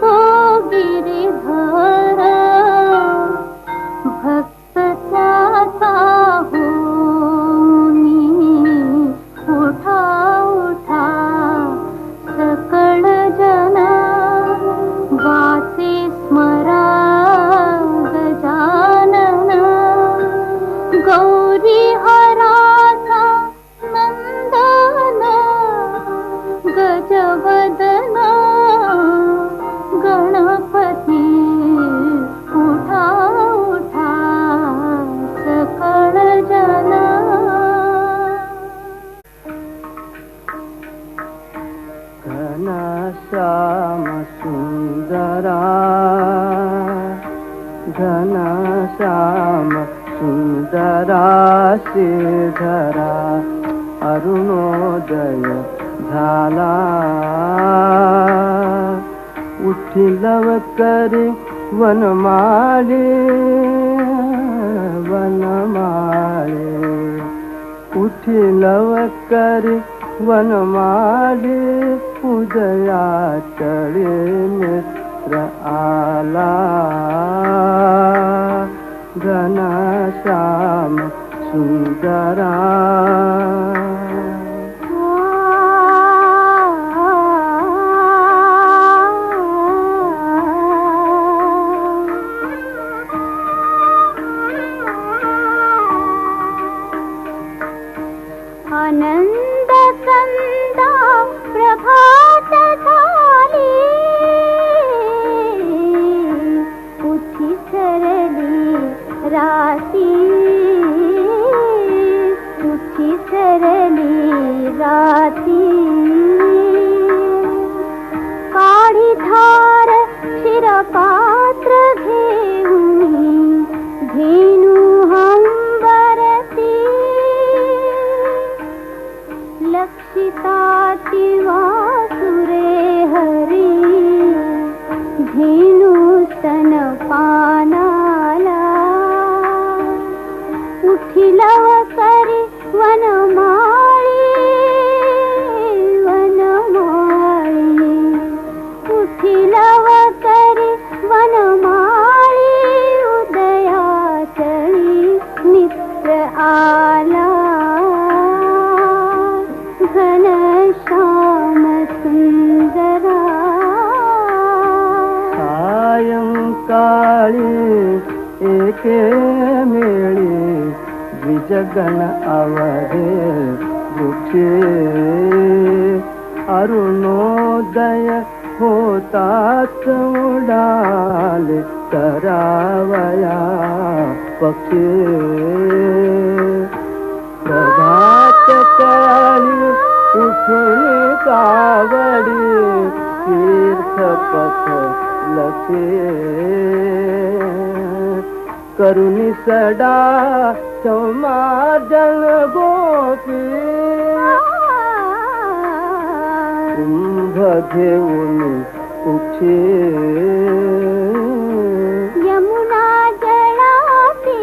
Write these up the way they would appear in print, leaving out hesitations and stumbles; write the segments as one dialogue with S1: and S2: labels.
S1: हो गिरिधर भक्त त्याचा होनी उठा उठा सकळ जन वाचे स्मरा गजानन गौरी हराचा नंदन गजवदन गणपती उठा उठा सकळ जन
S2: घनश्याम सुंदरा घनश्याम सुंदरा श्रीधरा अरुणोदय झाला उठी लवकरी वनमाळे वनमाळे उठी लवकरी वनमाळे उदया तळे मित्र आला घनश्याम सुंदरा
S1: आनंद कंदा प्रभात झाली उठी सरली राती उठी सरली राती काढी धार क्षीरपात्र घेऊनी धेनु हंबरती लक्षिताति वासुरे हरी धेनु स्तनपानाला उठी लवकरी वनमाळी वनमाळी उठी लवकरी वनमाळी उदयाचळी मित्र आला घनश्याम सुंदरा
S2: सायंकाळी एके मेळी द्विजगण अवधे वृक्षे अरुणोदय होतात उडाले करावया पक्षी प्रभात काळी उठून कावडी तीर्थपथ लखे करुणी सडा समाजन गोपी कुंभ घेऊन उठे
S1: यमुना जळाती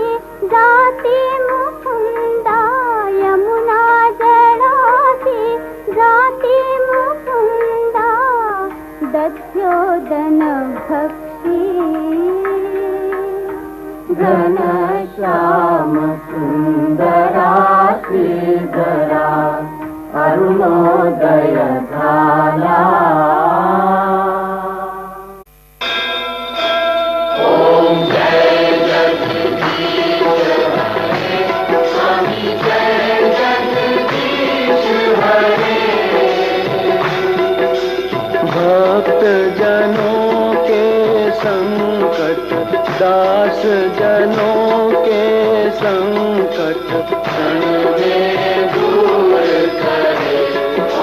S1: जाती मुकुंदा यमुना जळाती जाती मुकुंदा दध्योदन भक्षी
S2: घनश्याम सुंदरा श्रीधरा अरुणोदय झाला भक्त जनों के संकट दास जनों के संकट क्षण में दूर करे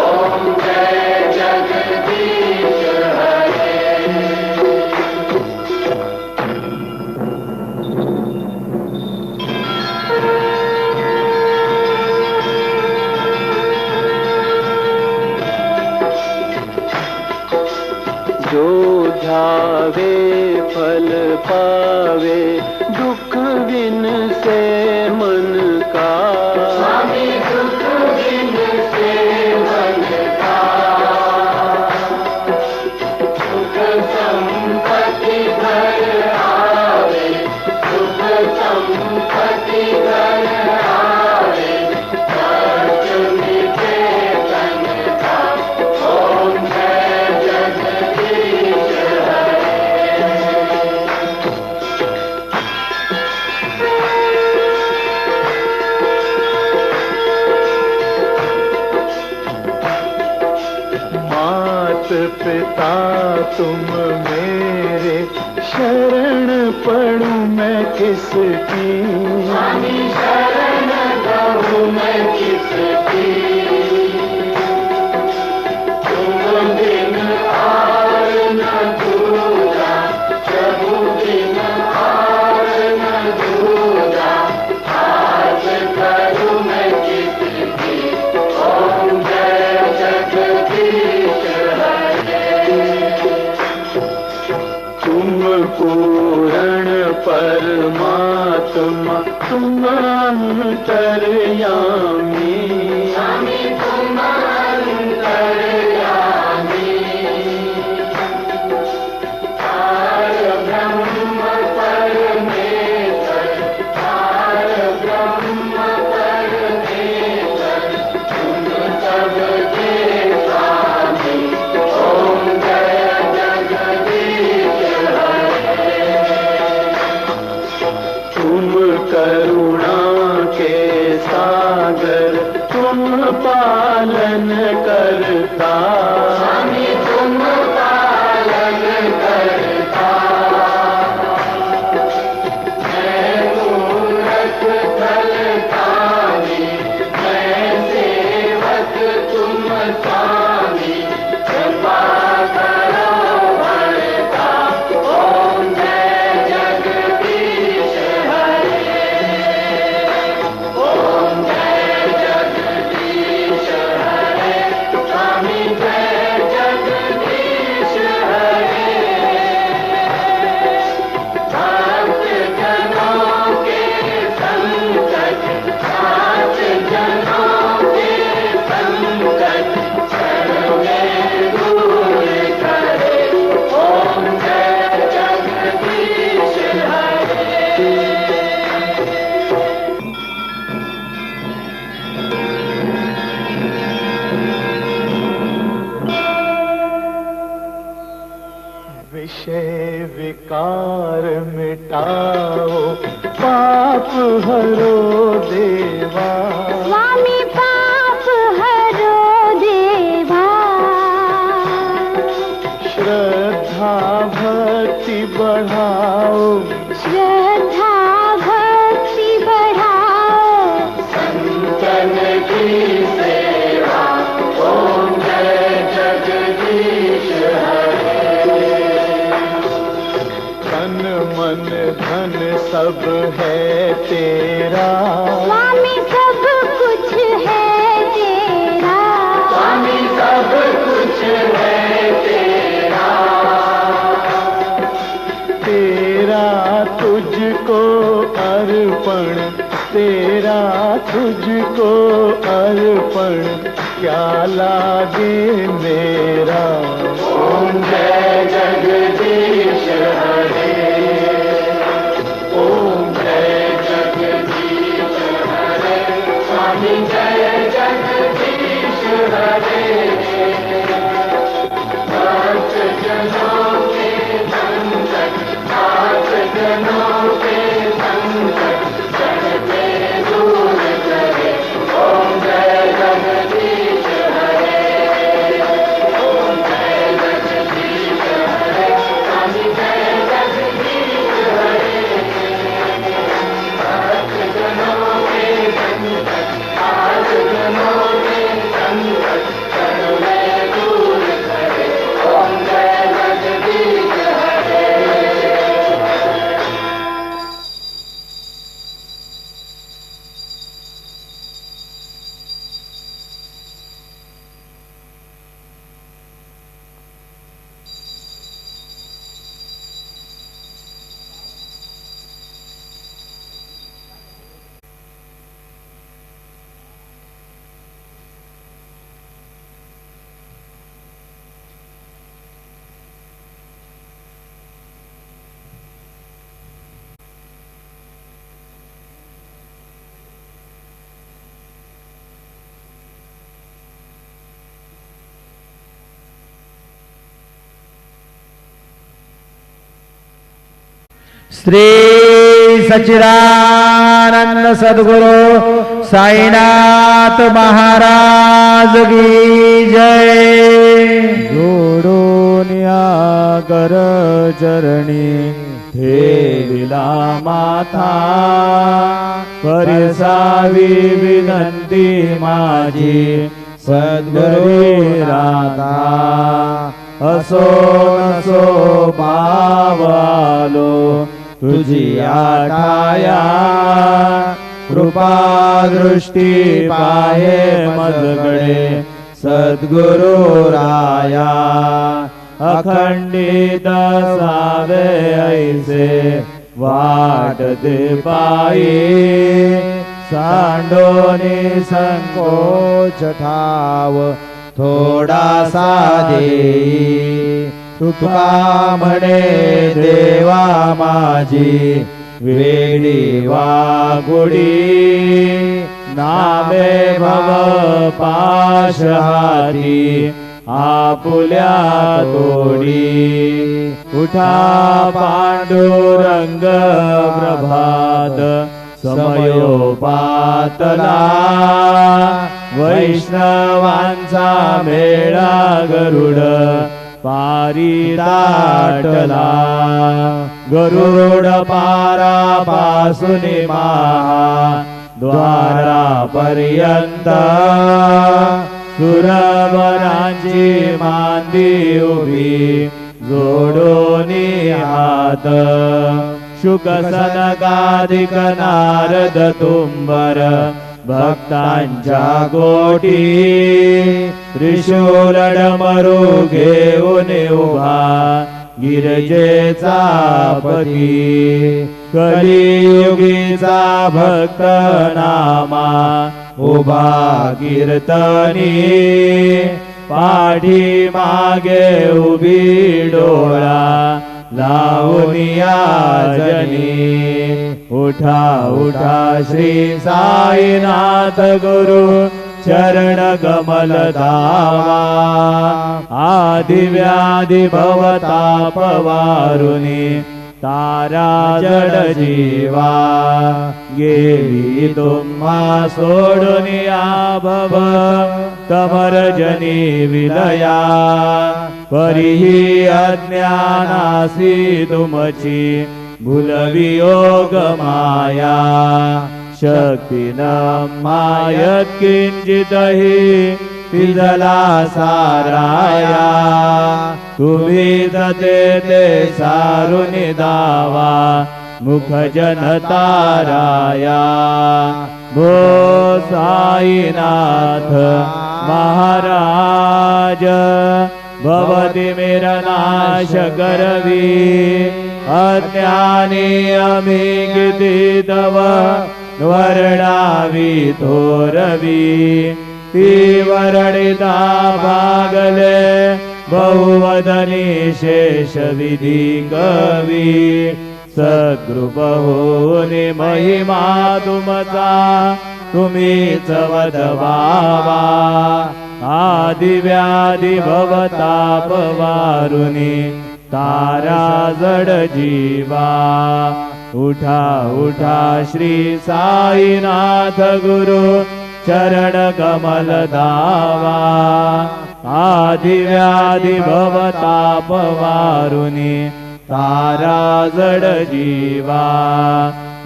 S2: ओम जय जगदीश हरे। जो ध्यावे फल पावे दुख बिन से मन का स्वामी दुख बिन से मन का सुख पिता तुम मेरे, शरण पढ़ूं मैं किसकी? स्वामी शरण गहूं मैं किसकी? तुम बिन आर न दूजा, प्रभु बिन आर न दूजा, आज करूं मैं किसकी? ओम जय जगदीश हरे। तुम पूर्ण परमात्मा, तुम अंतर्यामी, स्वामी तुम अंतर्यामी, पार ब्रह्म परमेश्वर, पार ब्रह्म परमेश्वर, तुम सबके स्वामी। ओम जय जगदीश हरे। तुम करुणा के सागर, तुम पालन करता, स्वामी तुम पालन करता। मैं मूरख फलदानी, मैं सेवक तुम स्वामी, कृपा करो भरता। ओम जय जगदीश हरे। ओम जय जगदीश हरे। स्वामी जय जगदीश हरे। भक्त जनों के संकट, सात जनों के संकट, क्षण में दूर करे। ओम जय जगदीश हरे। विषय विकार मिटाओ, पाप हरो देवा,
S1: स्वामी पाप हरो देवा।
S2: श्रद्धा भक्ति बढ़ाओ,
S1: श्रद्धा भक्ति बढ़ाओ,
S2: संतन की सेवा। ओम जय जगदीश हरे। तन मन धन सब है तेरा,
S1: स्वामी सब कुछ है तेरा।
S2: स्वामी सब कुछ है तेरा। तेरा तुझको अर्पण, तेरा तुझको अर्पण, क्या लागे मेरा? ओम जय जगदीश हरे। ओम जय जगदीश हरे। स्वामी जय जगदीश हरे। भक्त जनों के संकट, सात जनों के संकट, क्षण में दूर करे। ओम जय जगदीश हरे। ओम जय जगदीश हरे। स्वामी जय जगदीश हरे। भक्त जनों के संकट, सात जनों के संकट, क्षण में दूर करे। ओम जय जगदीश हरे।
S3: श्री सच्चिदानंद सद्गुरु साईनाथ महाराज की जय। जोड़ो सांडूनिया कर चरणी ठेविला माथा परिसावी विनंती माझी सद्गुरी राधा असो नसो पावालो तुझी आठाया कृपा दृष्टी पाहे मजगडे सद्गुरु राया अखंडित सावे ऐसे वाटते पायी सांडोनी संकोच ठाव थोडासा देई तुका म्हणे देवा माझी वेडी वागुडी नामे भव पाश हाती आपुल्या तोडी उठा पांडुरंग प्रभात समयोपातला वैष्णवांचा मेळा गरुड पारी दाटला गरुड पारापासून महा द्वारापर्यंत सुरवरांची मांदी उभी जोडोनी हात शुक सनकादिक नारद तुंबर भक्तांच्या कोटी त्रिशूल डमरू घेऊन उभा गिरजेचा पती कलियुगीचा भक्त नामा उभा कीर्तनी पाठी मागे उभी डोळा लावूनिया जनी उठा उठा श्री साईनाथ गुरु चरण कमल धावा आदि व्याधि भवताप वारुनी तारा जड जीवा गेली तुम्हा सोडुनिया भव तमर जनी विलया परिही अज्ञानासी तुमची भूलवियोग माया शक्ती न मायत किंचितहि तिजला साराया तुम्ही ते सारुनि दावा मुख जनताराया भो साईनाथ महाराज भवति मेरनाश करवी अज्ञानी अमी किती तव वर्णावी थोरवी ती वर्णिता भागले बहुवदनी शेष विधी कवी सद्गृप होनी महिमा तुमचा तुम्हीच वदवावा आदि व्याधि भवताप वारुनी तारा जड जीवा उठा उठा श्री साईनाथ गुरु चरण कमल धावा आदि व्याधि भवताप वारुनी तारा जड जीवा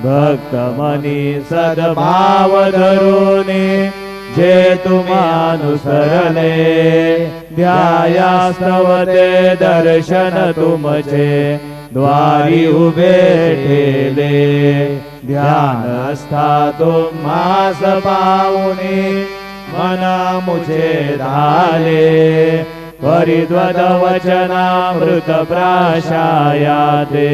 S3: भक्त मनी सद्भाव धरुनी जे तुम्हानुसरले ध्यायास्तवते दर्शन तुमचे द्वारी उभे ठेले ध्यानस्था तुम्हास पाऊनी मना मुझे धाले परिद्वद वचनामृत प्राशायाते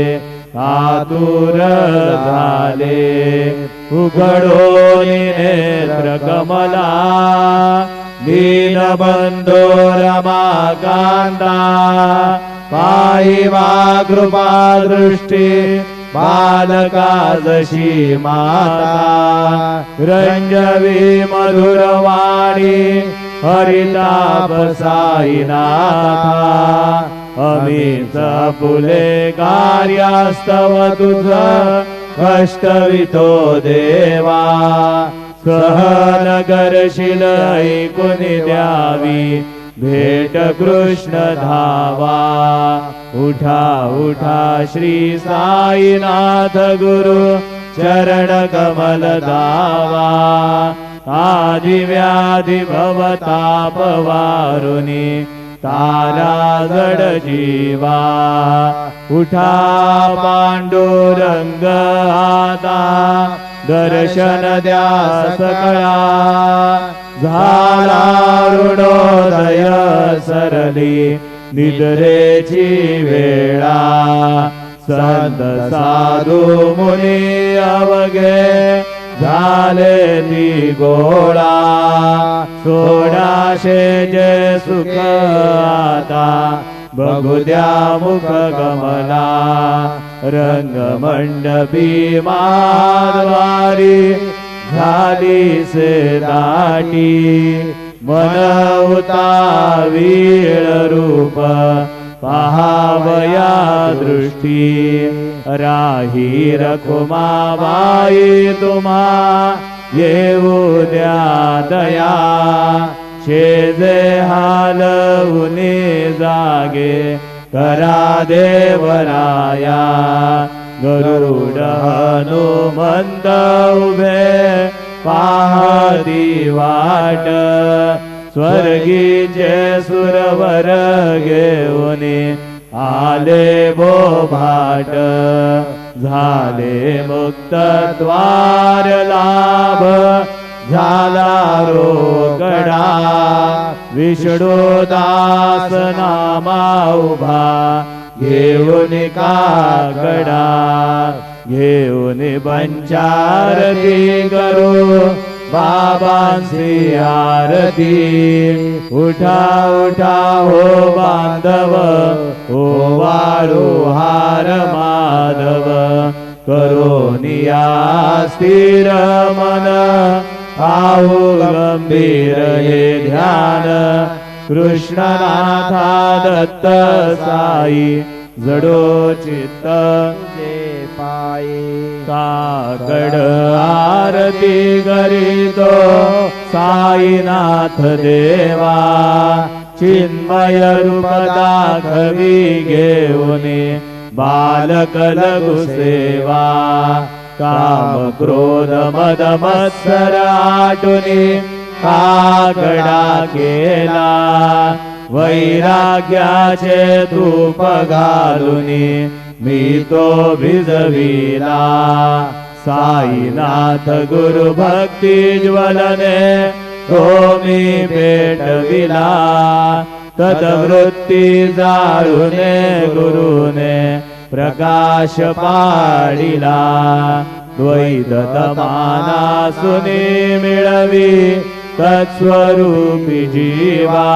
S3: आतुर झाले उघडो नेत्र कमला दीनबंधो रमाकांता पाहि वा कृपा दृष्टी बालका जशी माता रंजवी मधुरवाणी हरिताप साईनाथा अमीच फुले कार्यास्तव तुझ कष्टवितो देवा सहन करशील ऐकून द्यावी भेट कृष्ण धावा उठा उठा श्री साईनाथ गुरु चरण कमल दावा आदि व्याधि भवताप वारुनी तारा जड जीवा उठा पांडुरंग आता दर्शन द्या सकळा झाला ऋणोदय सरली निद्रेची वेळा संत साधू मुनी अवघे झाले ती गोळा सोडाशे जे सुख आता बघू द्या मुख कमला रंगमंडपी मारवारी झाली से दाटी मन उतावीळ रूप पहावया दृष्टी राही रखुमाबाई तुम्हा येऊ द्या दया शेजे हालवुनी जागे करा देवराया गरुड हनुमंत उभे पाहती वाट स्वर्गीचे सुरवर घेऊनी आले बोभाट झाले मुक्त द्वार लाभ झाला रोकडा विष्णू दास नामा उभा घेऊन काकडा घेऊन पंचारती करू बाबांची आरती उठा उठा हो बांधव हो वाळू हार माधव करोनिया स्थिर मन पाहू गंभीर हे ध्यान कृष्णनाथा दत्त साई जडो चित्त जे पायी काकड आरती करीतो साईनाथ देवा चिन्मय रूप दाखवी घेऊनी बालक लघु सेवा काम क्रोध मद मत्सर आटुनी काकडा केला वैराग्याचे धूप घालुनी मी तो भिजविला साईनाथ गुरु भक्ती ज्वलने तो मी पेटविला तदवृत्ती जाळुने गुरुने प्रकाश पाडिला द्वैत तमानासुनी मिळवी तत्स्वरूपी जीवा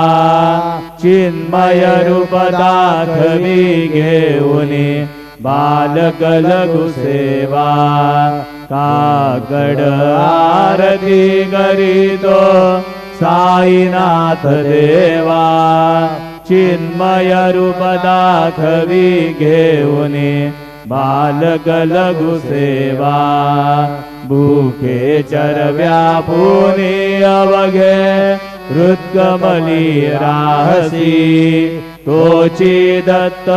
S3: चिन्मय रूप दाखवी घेऊनी बालक लघु सेवा काकड आरती करीतो साईनाथ देवा चिन्मय रूप दाखवी घेऊनी बालक लघु सेवा भूखे चरव्या पुनी अवघे हृदकमली राहसी तोची दत्त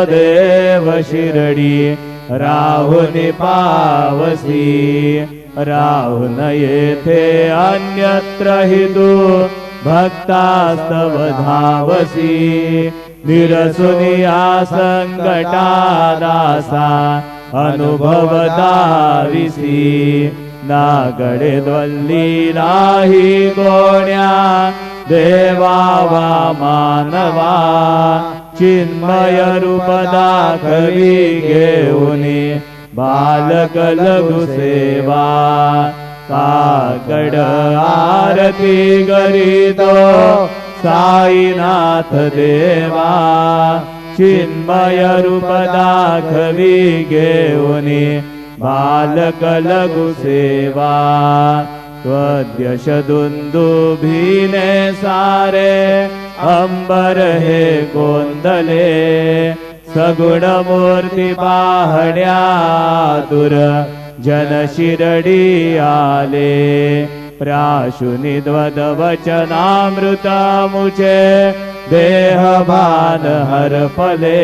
S3: देव शिरडी राहुनी पावसी राहुन येथे अन्यत्र हितू भक्तास्तव धावसी निरसुनिया संकटा दासा अनुभव दाविसी नागडे द्वल्ली नाही कोण्या देवा वा मानवा चिन्मय रूप दाखवी घेऊनी बालक लघु सेवा काकड आरती करीतो साईनाथ देवा चिन्मय रूप दाखवी घेऊनी बालक लघु सेवा त्वद्यश दुंदुभीने सारे अंबर हे कोंदले सगुण मूर्ती पाहण्यातुर जन शिरडी आले प्राशुनिद्वद वचनामृतमुचे देह भान हरपले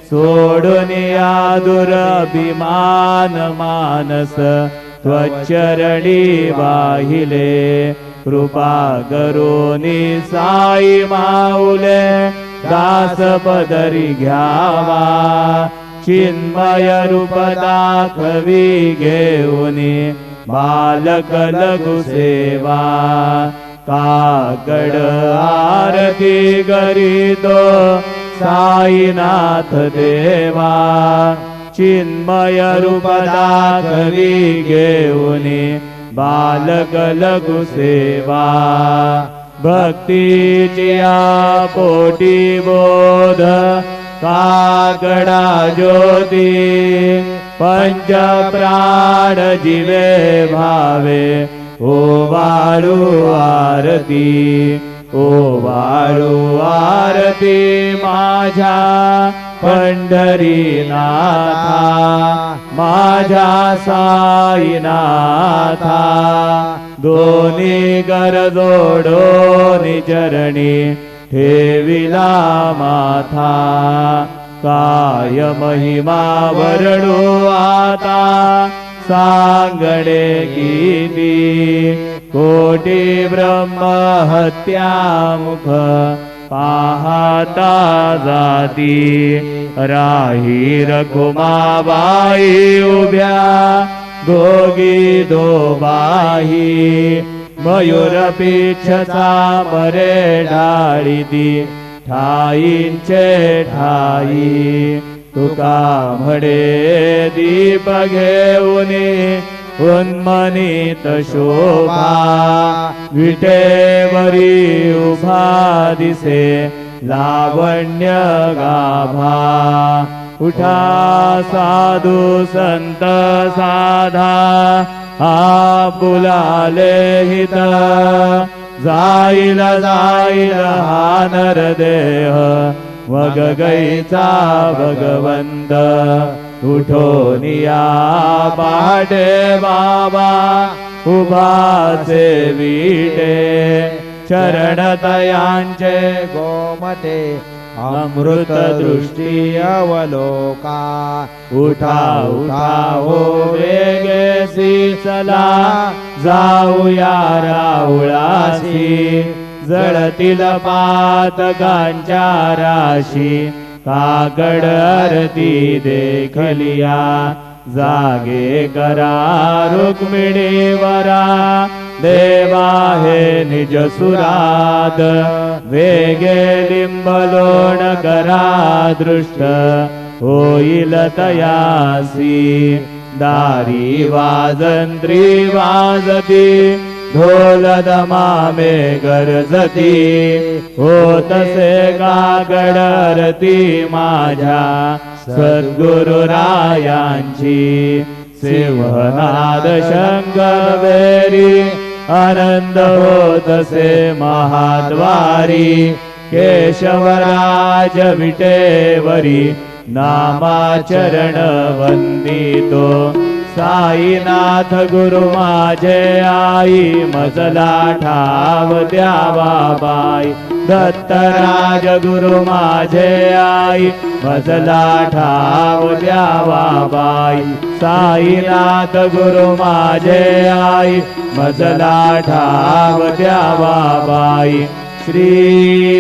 S3: सोडून या दुरभिमान मानस त्वचरणी वाहिले कृपा करोनी साई माऊले दास पदरी घ्यावा चिन्मय रूप दाखवी घेऊनी बालक लघु सेवा काकड आरती करीतो साईनाथ देवा चिन्मय रूप दाखवी घेऊनी बालक लघु सेवा भक्तीची पोटी बोध काकडा ज्योती पंच प्राण जीवे भावे ओ वाळू आरती ओ वाळू आरती माझ्या पंढरीनाथा माझ्या साईनाथा दोन्ही कर जोडोनी चरणी ठेविला माथा काय महिमा वर्णू आता सांगणे किती कोटी ब्रह्म हत्या मुख पाहता जाती राही रखुमाबाई उभ्या दोघी दोबाही मयूर पिछचा मरे ढाळीती ठाईंचे ठाई तुका म्हणे दीप घेऊनी उन्मनीत शोभा विटेवरी उभा दिसे लावण्य गाभा उठा साधू संत साधा आपुलाले हित जाईल जाईल हा नरदेह वग गैचा भगवंत उठोनिया पाटे बाबा उभाचे विटे चरणतयांचे
S4: गोमते अमृत दृष्टी अवलोका
S3: उठा उठा हो वेगेसी चला जाऊया राऊळासी जळतील पातकांच्या राशी काकड आरती देखलिया जागे करा रुक्मिणीवरा देवा हे निज सुराद वेगे लिंबलोण करा दृष्ट होईल तयासी दारी वाजंत्री वाजती ढोल दमामे गरजती होतसे काकड आरती माझ्या सद्गुरुरायांची सिंहनाद शंकर वेरी आनंद होतसे महाद्वारी केशवराज विटेवरी नामाचरण वंदितो साईनाथ गुरु माझे आई मजला ठाव द्यावा बाई दत्तराज गुरु माझे आई मजला ठाव द्यावा बाई साईनाथ गुरु माझे आई मजला ठाव द्यावा बाई श्री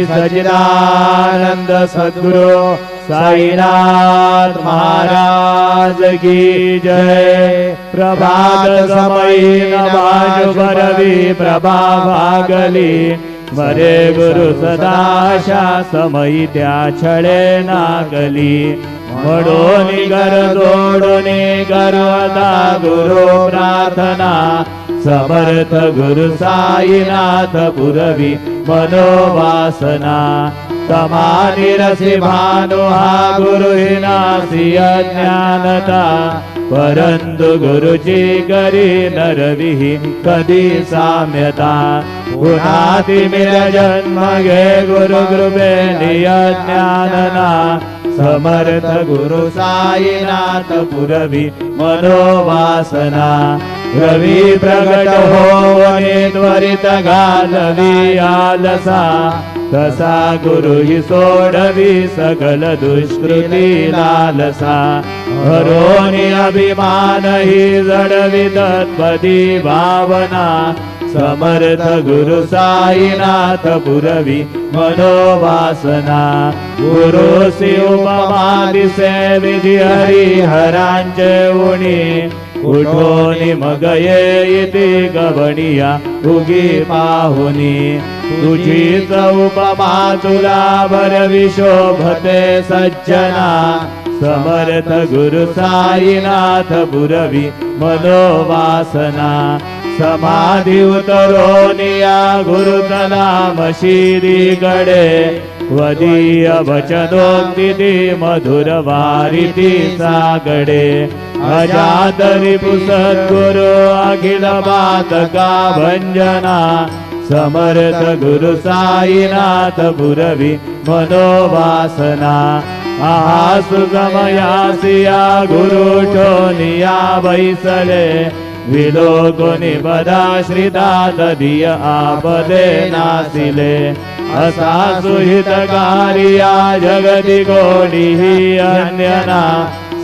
S3: सच्चिदानंद सद्गुरु साईनाथ महाराज की जय। प्रभात समयी नवाजु भरवी प्रभा भागली मरे गुरु सदाशा समयी त्या छळे नागली म्हणून घर जोडून करता गुरु प्रार्थना समर्थ गुरु साईनाथ पुरवी मनोवासना तमानी रसी भानु हा गुरु हिनासी अज्ञानता परंतु गुरुची करी नरविही कधी साम्यता पुन्हा तिमिर जन्म घे गुरु कृपेने अज्ञानना समर्थ गुरु साईनाथ पुरवी मनोवासना रवी प्रगट होवने त्वरित घालवी आलसा तसा गुरु ही सोडवी सकल दुष्कृती लालसा हरोनी अभिमान ही जडवी तत्पदी भावना समर्थ गुरु साईनाथ पुरवी मनोवासना गुरुसी उपमा दिसे विधी हरिहरांचे उणी उठोनी मग येती गवणिया उगी पाहुनी तुझीच उपमा तुला भरवी शोभते सज्जना समर्थ गुरु साईनाथ पुरवी मनोवासना समाधी उतरोनिया गुरुतनाम शिरीकडे वदीय वचनोक्ती मधुर वारिती सागडे अजात रिपु सद्गुरु अखिल बातका भंजना समर्थ गुरु साईनाथ पुरवी मनोवासना आसु गमयासिया गुरु ठोनिया बैसले विलोकोनि पदाश्रिता तदीय आपदे नासिले असा सुहितकारिया जगति कोटिहि अन्यना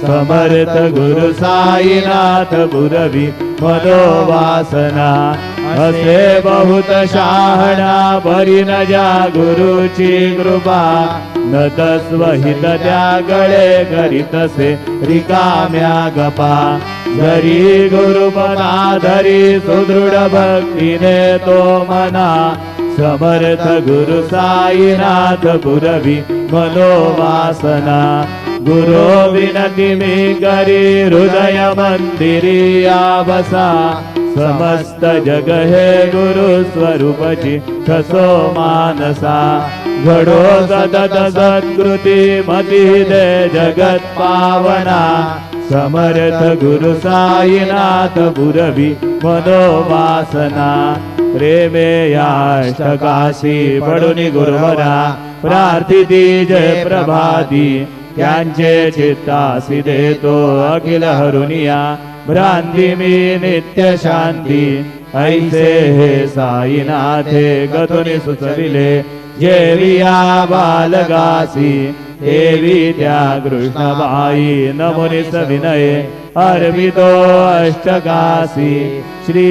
S3: समर्थ गुरु साईनाथ पुरवी मनोवासना असे बहुत शहाणा परी न जा गुरुची कृपा न तस्वहित त्यागळे करीतसे रिकाम्या गपा धरी गुरुपना धरी सुदृढ भक्तीने तो मना समर्थ गुरु साईनाथ पुरवी मनोवासना गुरु विनती मी करी हृदय मंदिरी बसा समस्त जग हे गुरु स्वरूपची ठसो मानसा घडो सतत सत्कृती मती दे जगत पावना समर्थ गुरु साईनाथ पुरवी मनोवासना प्रेमे याष्टकाशी पडुनी गुरुवरा प्रार्थिती जय प्रभाती त्यांचे चित्तासी देतो अखिल हरुनिया भ्रांती मी नित्य शांती ऐसे हे साईनाथे गतुनी सुचविले जेविया बालगासी देवी त्या कृष्णबाई नमुनिस विनये अर्पितो अष्टकासी श्री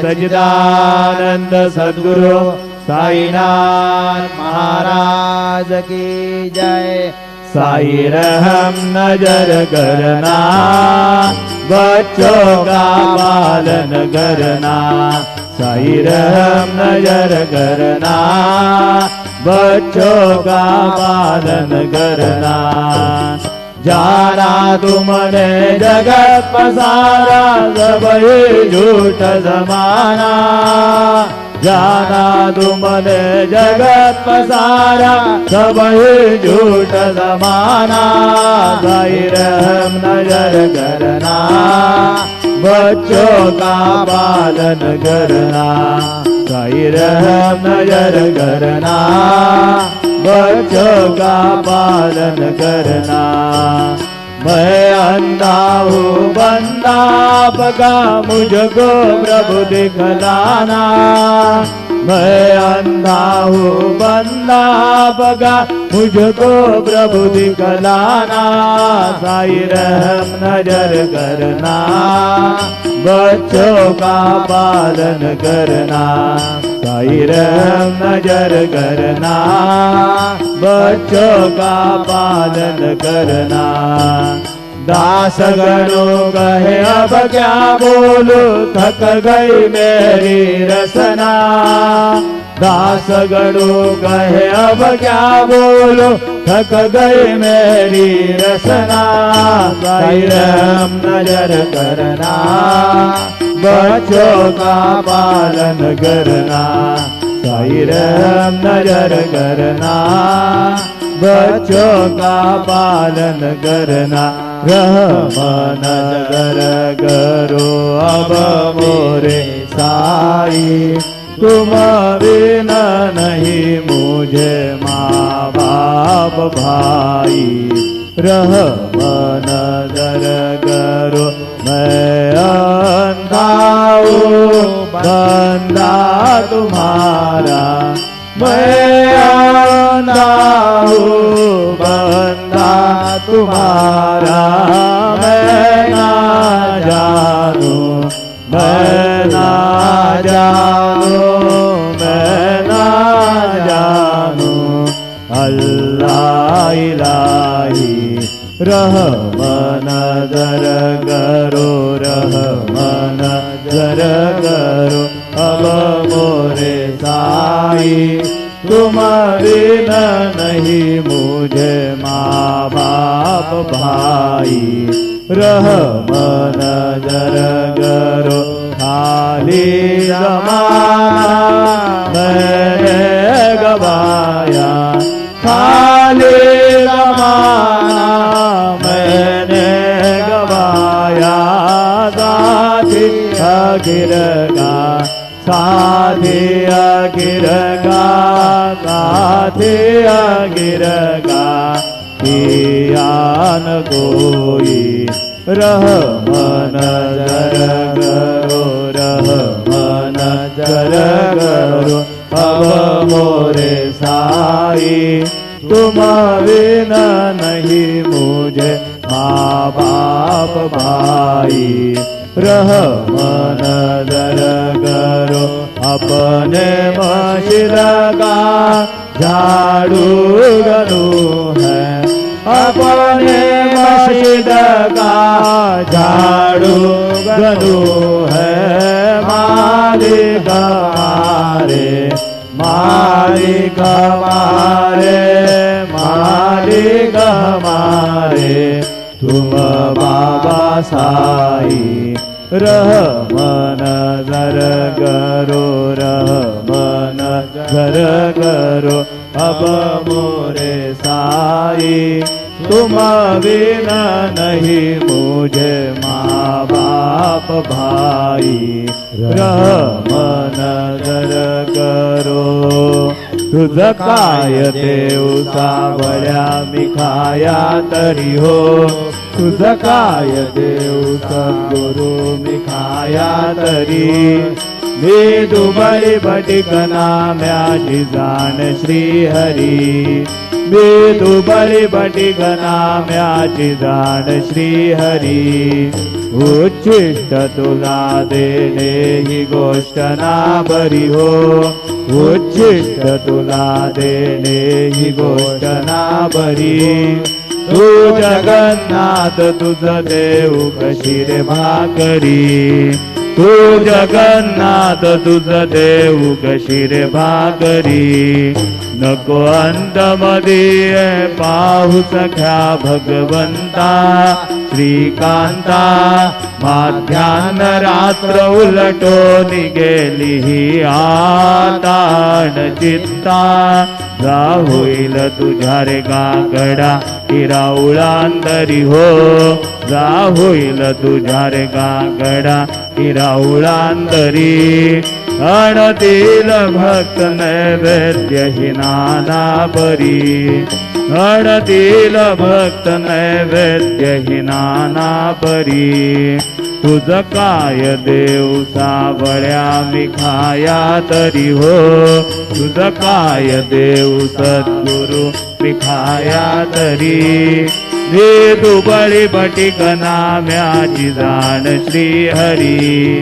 S3: सच्चिदानंद सद्गुरु साईनाथ
S4: महाराज की जय।
S3: साई रहम नजर करना बच्चों का पालन करना साई रहम नजर करना बच्चों का पालन करना जाना तुमने जगत पसारा सब ही झूठ जमाना जाना तुमने जगत पसारा सब ही झूठ जमाना साई रहम नजर करना बच्चों का पालन करना साई रहम नजर करना बच्चों का पालन करना मैं अंधा हूँ बंदा बगा मुझको प्रभु दिखलाना मैं अंधा हूँ बंदा बगा मुझको प्रभु दिखलाना साई रहम नजर करना बच्चों का पालन करना साई रहम नजर करना बच्चों का पालन करना दास गणों कहे अब क्या बोलूं थक गई मेरी रसना दास गणों कहे अब क्या बोलूं थक गई मेरी रसना साई रहम नजर करना बच्चों का पालन करना साई रहम नजर करना बच्चों का पालन करना रहम नजर करो अब मोरे साई तुम बिना नहीं मुझे माँ बाप भाई रहम नजर करो मैं अंधा तुम्हारा मैं अंधा हूँ बंदा तुम्हारा मैं ना जानूं मैं ना जानूं मैं ना जानूं अल्लाह इलाही रहमन दर करो रहमन दर करो अब मोरे साई तुम बिना नहीं मुझे माँ बाप भाई रहमन दर करो खाली ज़माना मैंने गवाया खाली ज़माना मैंने गवाया साथी अगिर का साथी अगिर का साथी अगिर का कियान कोई रहमन दर करो रहमन दर करो अब मोरे साई तुम बिना नहीं मुझे माँ बाप भाई रहमन दर करो अपने मस्जिद का झाड़ू गलू है अपने मस्जिद का झाड़ू गलू है मालिक हमारे मालिक हमारे मालिक हमारे तुम बाबा साई रहमन दर करो रहमन दर करो अब मोरे साई तुम बिना नहीं मुझे माँ बाप भाई रहमन दर करो तुझ काय देव सावळ्या मी खाया तरी हो तुझ काय देव सद्गुरु मी खाया तरी मी दुबळी भटिकना म्याची जाण श्री हरी मी दुबळी भटिकना म्याची जाण श्री हरी उच्छिष्ट तुला देणे ही गोष्ट ना बरी हो उच्छिष्ट तुला देणे ही गोष्ट ना बरी तू जगन्नाथ तुझ देव कशी रे भाकरी तू जगन्नाथ तुझ देव कशी रे भाकरी नको अंतमध्ये पाहू सख्या भगवंता श्रीकांता माध्यान रात्र उलटो निगेली ही आताण चित्ता जा होईल तुझ्या रे गागडा हिराउळांतरी हो जा होईल तुझ्या रे गागडा हिराउळांतरी अणतील भक्त नैवेद्य ही नाना परी अणतील भक्त नैवेद्य ही नाना परी तुझ काय देव सावळ्या मी खाया तरी हो तुझ काय देव सद्गुरु मी खाया तरी हे दुबळी भटिकना म्याची जाण श्री हरी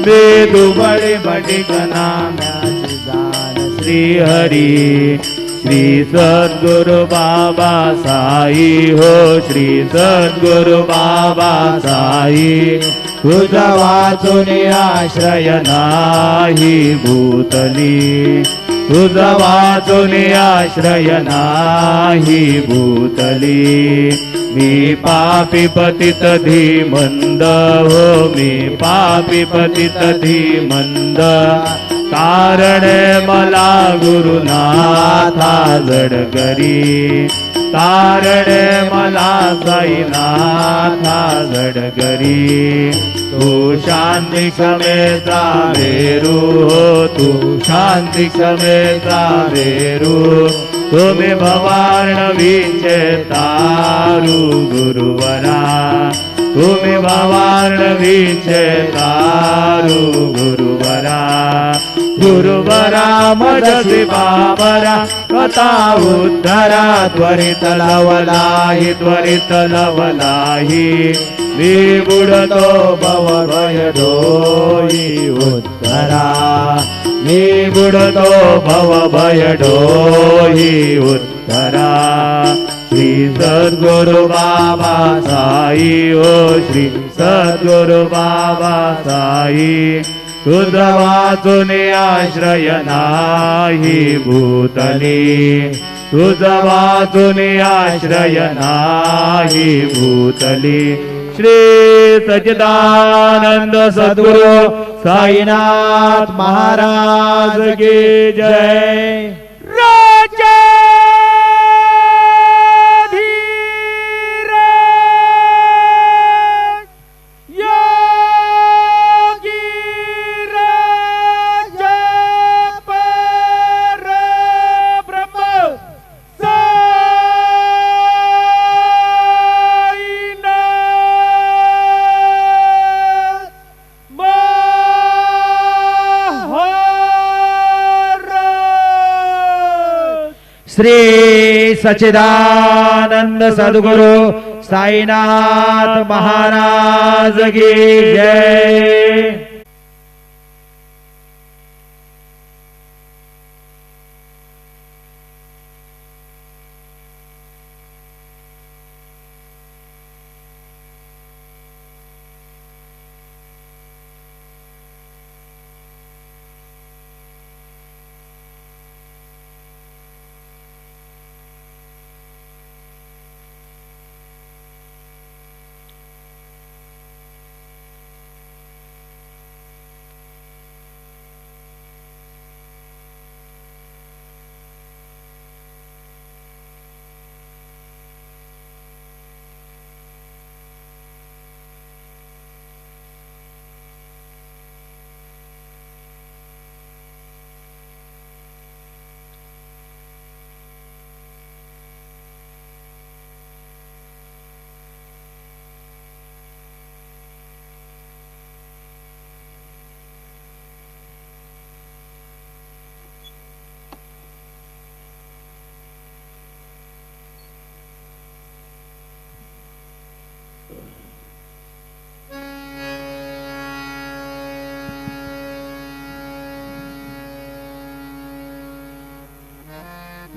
S3: हे दुबळी भटिकना म्याची जाण श्री हरी श्री सद्गुरु बाबा साई हो श्री सद्गुरु बाबा साई तुझा वाचून आश्रय नाही भूतली तुझा वाचून आश्रय नाही भूतली मी पापी पतित धीमंद हो मी पापी पतित धीमंद कारण मला गुरुनाथा जडकरी कारण मला साईनाथा जडकरी तू शांती क्षमेचा मेरू हो तू शांती क्षमेचा मेरू तुम्ही भवार्णवीचे तारू गुरुवरा तुम्ही भावार्णवीचे तारू गुरुवरा मजसी बाबरा कथा उद्धरा त्वरित लवलाही मी बुडतो भवभय डोई उद्धरा मी बुडतो भवभय डोई उद्धरा श्री सद्गुरु बाबा साई ओ श्री सद्गुरु बाबा साई तुझा वाचून आश्रय नाही भूतली तुझा वाचून आश्रय नाही भूतली श्री सच्चिदानंद सद्गुरु साईनाथ महाराज की जय श्री सच्चिदानंद सद्गुरु साईनाथ महाराज की जय।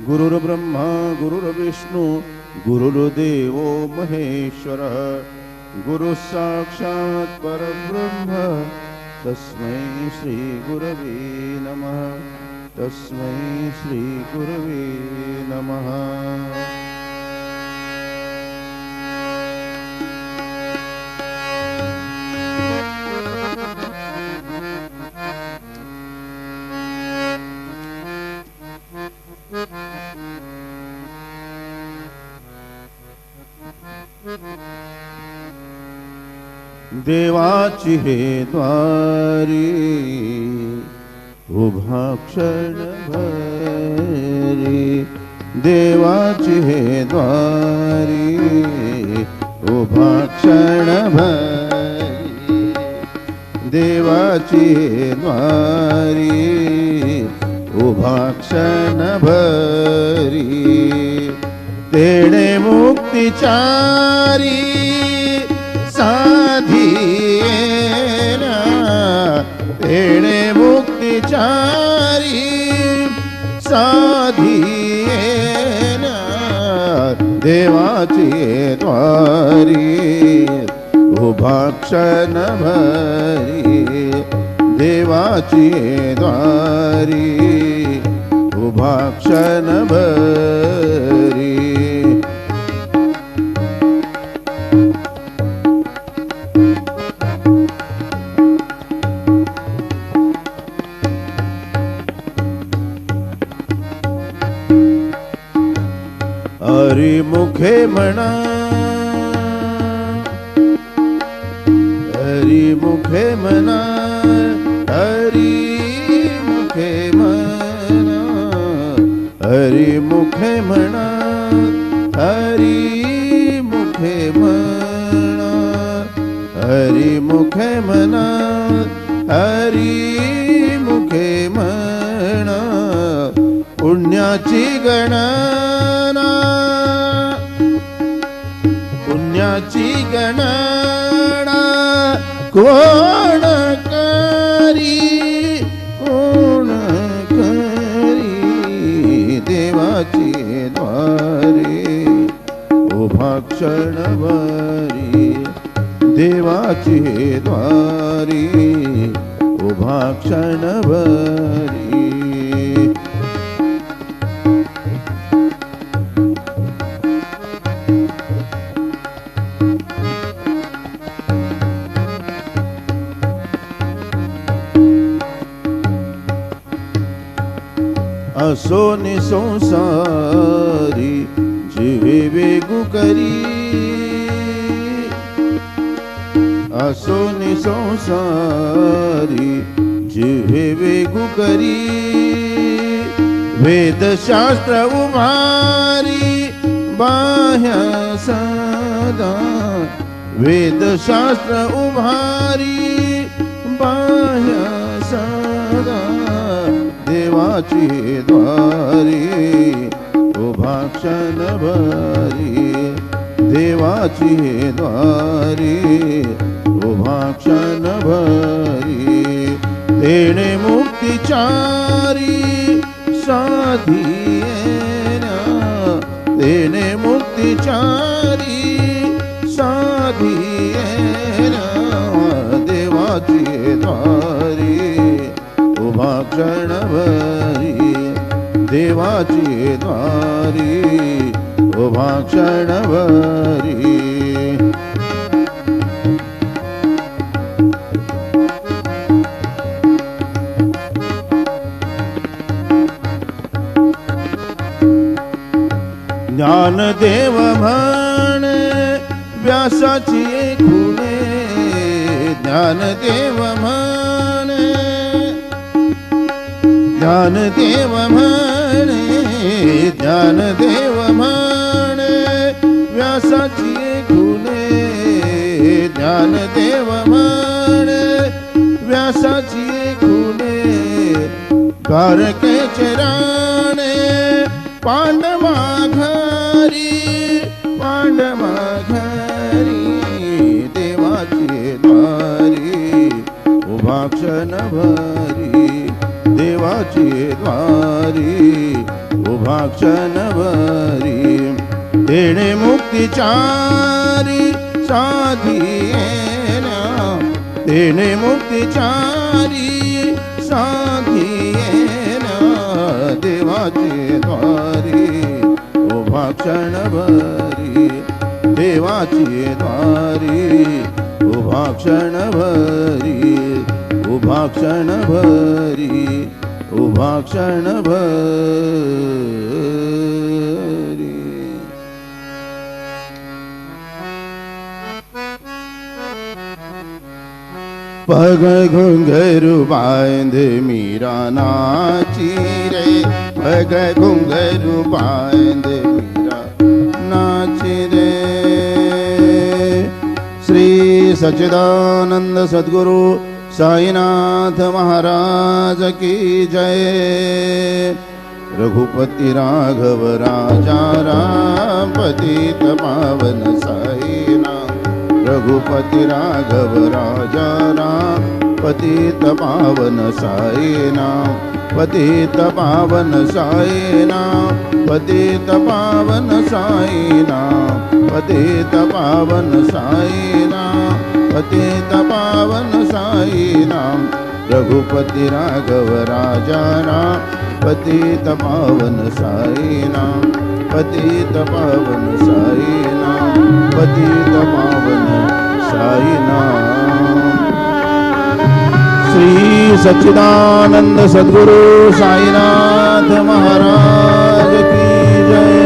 S5: गुरुर्ब्रह्मा गुरुर्विष्णु गुरुर्देवो महेश्वरः गुरु साक्षात् परब्रह्म तस्मै श्री गुरवे नमः तस्मै श्री गुरवे नमः। देवाची हे द्वारी उभा क्षणभरी देवाची हे द्वारी उभा क्षणभरी देवाची हे द्वारी उभा क्षणभरी तेणे मुक्तिचारी साधीना तेणे मुक्तिचारी साधीना देवाची द्वारी उभा क्षणभरी देवाची द्वारी उभा क्षणभरी हरी मुखे म्हणा हरी मुखे म्हणा हरी मुखे म्हणा हरी मुखे म्हणा हरी मुखे म्हणा हरी मुखे म्हणा हरी मुखे म्हणा पुण्याची गणना पुण्याची गणना कोण करी देवाची द्वारे उभा क्षणभरी देवाची द्वारी उभा क्षणभरी असो संसारी जीवे वेगू करी असो संसारी जीवे वेगू करी वेदशास्त्र उभारी बाह्य सदा वेदशास्त्र उभारी बाह्य सदा देवाची द्वारी उभा क्षणभरी देवाची द्वारी उभा क्षणभरी तेणे मुक्तिचारी साधीना तेणे मुक्तिचारी साधीना देवाची द्वारी उभा क्षणभरी देवाची द्वारी उभा क्षणभरी ज्ञानदेव म्हणे व्यासाची खुणे ज्ञानदेव म्हणे ज्ञानदेव म्हणे ज्ञानदेव म्हणे व्यासाची खुणे ज्ञानदेव म्हणे व्यासाची खुणे कारकेचे राणे पांडवा घरी देवाची द्वारी उभा क्षणभरी देवाची द्वारी उभा क्षणभरी तेणे मुक्तिचारी साधीना तेणे मुक्तिचारी साधीना देवाची द्वारी उभा क्षणभरी देवाची द्वारी उभा क्षणभरी उभा क्षणभरी उभा क्षणभरी पग घुंघरू बांध मीरा नाची रे पग घुंघरू बांध मीरा नाची रे श्री सच्चिदानंद सद्गुरु साईनाथ महाराज की जय। रघुपति राघव राजा राम पतित पावन साईनाथ रघुपति राघव राजा राम पतित पावन साईनाथ पतित पावन साईनाथ पतित पावन साईनाथ पतित पावन साईनाथ पतित पावन साईनाथ रघुपति राघव राजा राम पतित पावन साईनाथ पतित पावन साईनाथ पतित पावन साईनाथ। श्री सच्चिदानंद सद्गुरु साईनाथ महाराज की जय।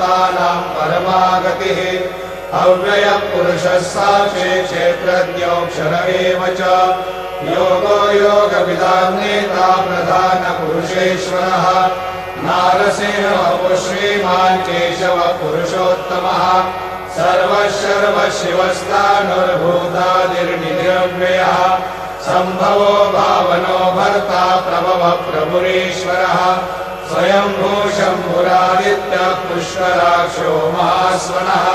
S2: भक्तानां परमागतिः अव्ययः पुरुषः साक्षी क्षेत्रज्ञोऽक्षर एव च योगो योगविदां नेता प्रधानपुरुषेश्वरः नारसिंहः श्रीमान् केशवः पुरुषोत्तमः सर्वशिवस्तानुर्भूतादिर्निरव्ययः सम्भवो भावनो भर्ता प्रभवः प्रभुरीश्वरः स्वयंभू शम्भुरादित्यः पुष्कराक्षो महास्वनः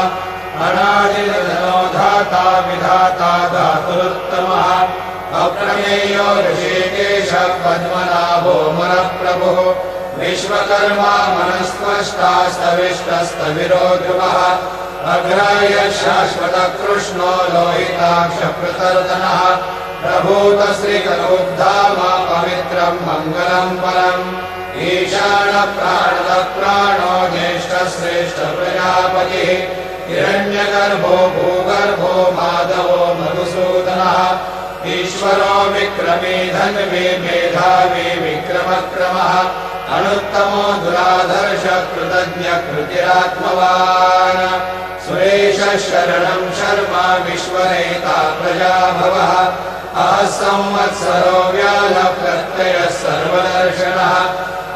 S2: अनादिर्धनो धाता विधाता धातुरुत्तमः अप्रमेयो ऋषिकेशः पद्मनाभो मनःप्रभुः विश्वकर्मा मनस्त्वष्टा स्तविष्टस्तविरो ध्रुवः अग्राह्य शाश्वतः कृष्णो लोहिताक्षप्रतर्दनः प्रभूतश्रीकरोद्धाम पवित्रं मङ्गलं परम् ईशानः प्राणदः प्राणो ज्येष्ठश्रेष्ठ प्रजापतिः हिरण्यगर्भो भूगर्भो माधवो मधुसूदनः ईश्वरो विक्रमी धन्वी मेधावी विक्रमक्रमः अनुत्तमो दुराधर्ष कृतज्ञ कृतिरात्मवान् सुरेशः शरणं शर्मा विश्वनेता प्रजाभवः संवत्सरो व्यालः प्रत्ययः सर्वदर्शनः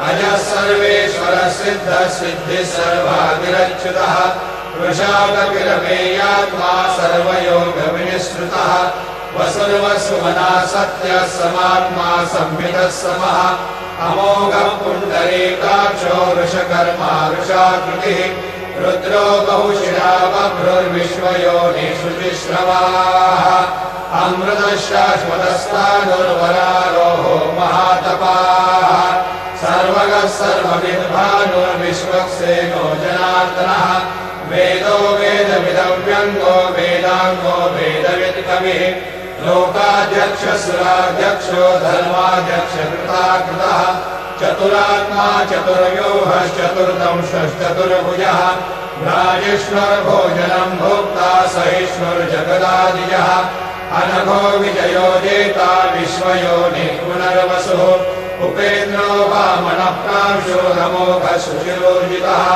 S2: अजः सर्वेश्वरः सिद्धः सिद्धिः सर्वादिरच्युतः वृषाकपिलमेयात्मा सर्वयोगविनिश्रुतः वसुर्वसुमना सत्यः समात्मा संवितः समः अमोघः पुण्डरीकाक्षो वृषकर्मा वृषाकृतिः रुद्रो बहुशिरा बभ्रुर्विश्वयोनिषु विश्रवाः अमृतः शाश्वतस्तानुर्वरारोहो महातपाः सर्वगः सर्वविद्भानुर्विश्वक्सेनो जनार्दनः वेदो वेदविदव्यङ्गो वेदाङ्गो वेदवित्कविः लोकाध्यक्षसुराध्यक्षो धर्माध्यक्षकृताकृतः चतुरात्मा चतुर्व्यूहश्चतुर्दंशश्चतुर्भुजः भ्राजिष्णुर्भोजनं भोक्ता सहिष्णुर्जगदादिजः अनघो विजयो जेता विश्वयोनिः पुनर्वसुः उपेन्द्रो वामनः प्रांशो रमोघः शुचिरोर्जितः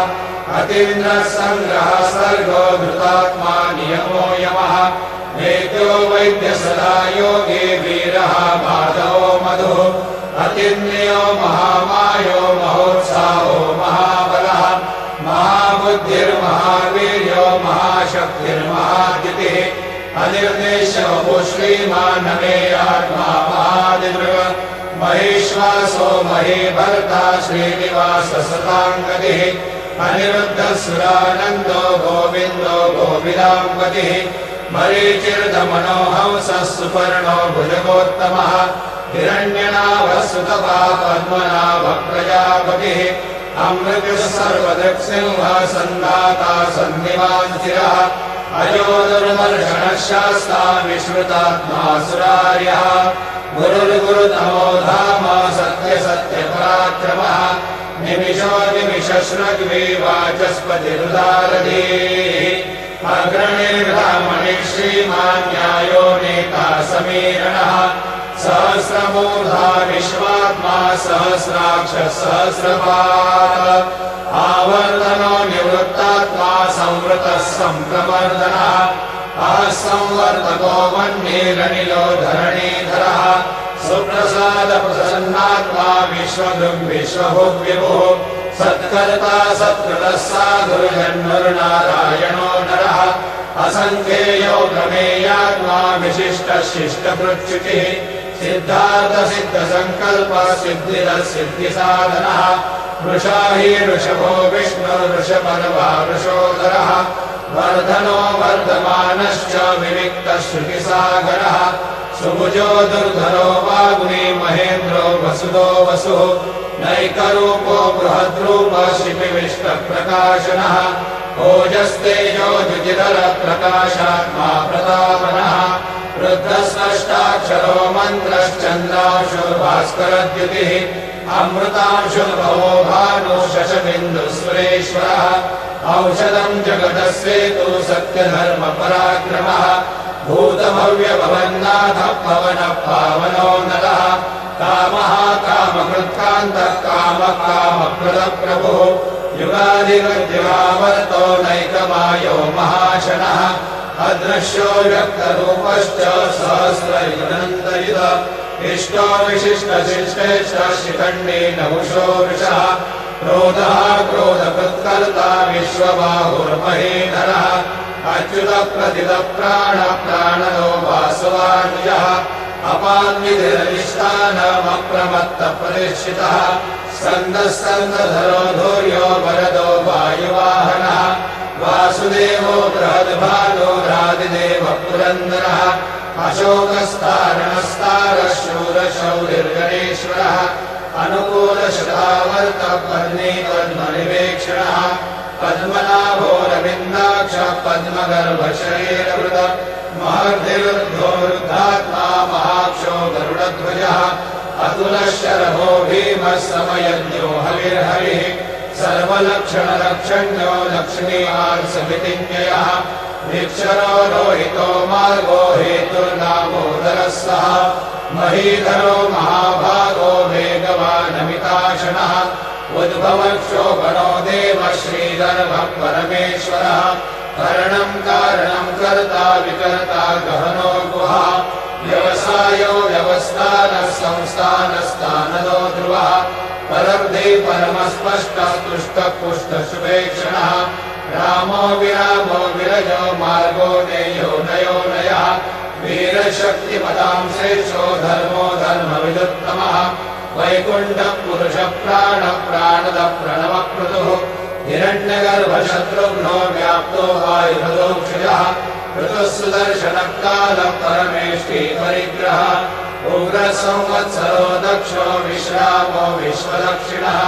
S2: अतीन्द्रः सङ्ग्रहः सर्गो धृतात्मा नियमो यमः वेद्यो वैद्य सदा योगी वीरः माधवो मधुः अतीन्द्रियो महामायो महोत्साहो महाबलः महाबुद्धिर्महावीर्यो महाशक्तिर्महाद्युतिः अनिर्देशो श्रीमानमेयात्मा महादिदृग महेश्वासो महीभर्ता श्रीनिवास सताङ्गतिः अनिरुद्धसुरानन्दो गोविन्दो गोविदाम्पतिः मरीचिर्दमनोहंसः सुपर्णो भुजगोत्तमः हिरण्यनाभः सुतपा पद्मनाभः प्रजापतिः अमृतः सर्वदृक्सिंहः सन्धाता सन्निवाञ्चिरः अजो दुर्मर्षणः शास्ता विश्रुतात्मा सुरार्यः गुरुर्गुरुतमो धाम सत्यसत्यपराक्रमः निमिषो निमिषश्रग्वी वाचस्पतिरुदारधीः अग्रणिर्ब्राह्मणिः श्रीमान् न्यायो नेता समीरणः सहस्रमूर्धा विश्वात्मा सहस्राक्षः सहस्रपात् आवर्तनो निवृत्तात्मा संवृतः सम्प्रवर्धनः संवर्तको मन्येरनिलो धरणीधरः सुप्रसादप्रसन्नात्मा विश्वभुग् विभुः सत्कर्ता सत्कृतः साधुर्जन्मरुनारायणो नरः असङ्ख्येयो प्रमेयात्मा विशिष्टः शिष्टकृच्युतिः सिद्धार्थसिद्धसङ्कल्पः सिद्धिरः सिद्धिसाधनः वृषा हि ऋषभो विष्णुर्वृषपर्वा वृषोदरः वर्धनो वर्धमानश्च विविक्तः श्रुतिसागरः सुभुजो दुर्धरो वाग्मी महेन्द्रो वसुदो वसुः नैकरूपो बृहद्रूपः शिपिविष्टप्रकाशनः ओजस्तेजो द्युतिधरः प्रकाशात्मा प्रतापनः रुद्रस्पष्टाक्षरो मन्त्रश्चन्द्रांशुर्भास्करद्युतिः अमृतांशुर्भवो भानु शशबिन्दुः औषधं जगतस्वेतु सत्यधर्मपराक्रमः भूतभव्यभवन्नाथः पवनः पावनो नरः कामः कामकृत्कान्तः कामः कामप्रदः प्रभुः युगादिगद्यवावर्तो नैकमायो महाशनः अदृश्यो व्यक्तरूपश्च सहस्रयुनन्तयुध इष्टो विशिष्टशिष्टेश्च शिखण्डी नहुषो वृषः क्रोधः क्रोधकृत्कर्ता विश्वबाहुर्महीधरः अच्युतप्रथितप्राणप्राणनो वासवानुजः अपान्विधिरधिष्ठानमप्रमत्तप्रतिष्ठितः स्कन्दस्कन्दधरो धूर्यो वरदो वायुवाहनः वासुदेवो बृहद्भानो रादिदेव पुरन्दरः अशोकस्तारणस्तारशूरशौरिर्गणेश्वरः अनुकूलशतावर्तपद्मीपद्मनिवेक्षणः पद्मनाभोरविन्दाक्ष पद्मगर्भशरीरवृत महर्धिरुद्धो वृद्धात्मा महाक्षो गरुडध्वजः अतुलशरभो भीमः समयज्ञो हविर्हरिः सर्वलक्षणलक्षण्यो लक्ष्मीवार्समितिज्ञयः निक्षरो रोहितो मार्गो हेतुर्नामोदरः सः महीधरो महाभागो वेगवानमिताशनः उद्भवक्षोभनो देव श्रीधर्मः परमेश्वरः करणं कारणं कर्ता विकर्ता गहनो गुहा व्यवसायो व्यवस्थानः संस्थानस्थानदो ध्रुवः परब्धि परमस्पष्टः तुष्टः पुष्टः शुभेक्षणः रामो विरामो विरजो मार्गो नेयो नयो नयः वीरशक्तिपदां श्रेष्ठो धर्मो धर्मविदुत्तमः वैकुण्ठः पुरुषः प्राणः प्राणदः प्रणवक्रतुः हिरण्यगर्भशत्रुघ्नो व्याप्तो वायुभदोक्षजः ऋतुः सुदर्शनः कालः परमेष्टि परिग्रहः उग्रसंवत्सरो दक्षो विश्रामो विश्वदक्षिणः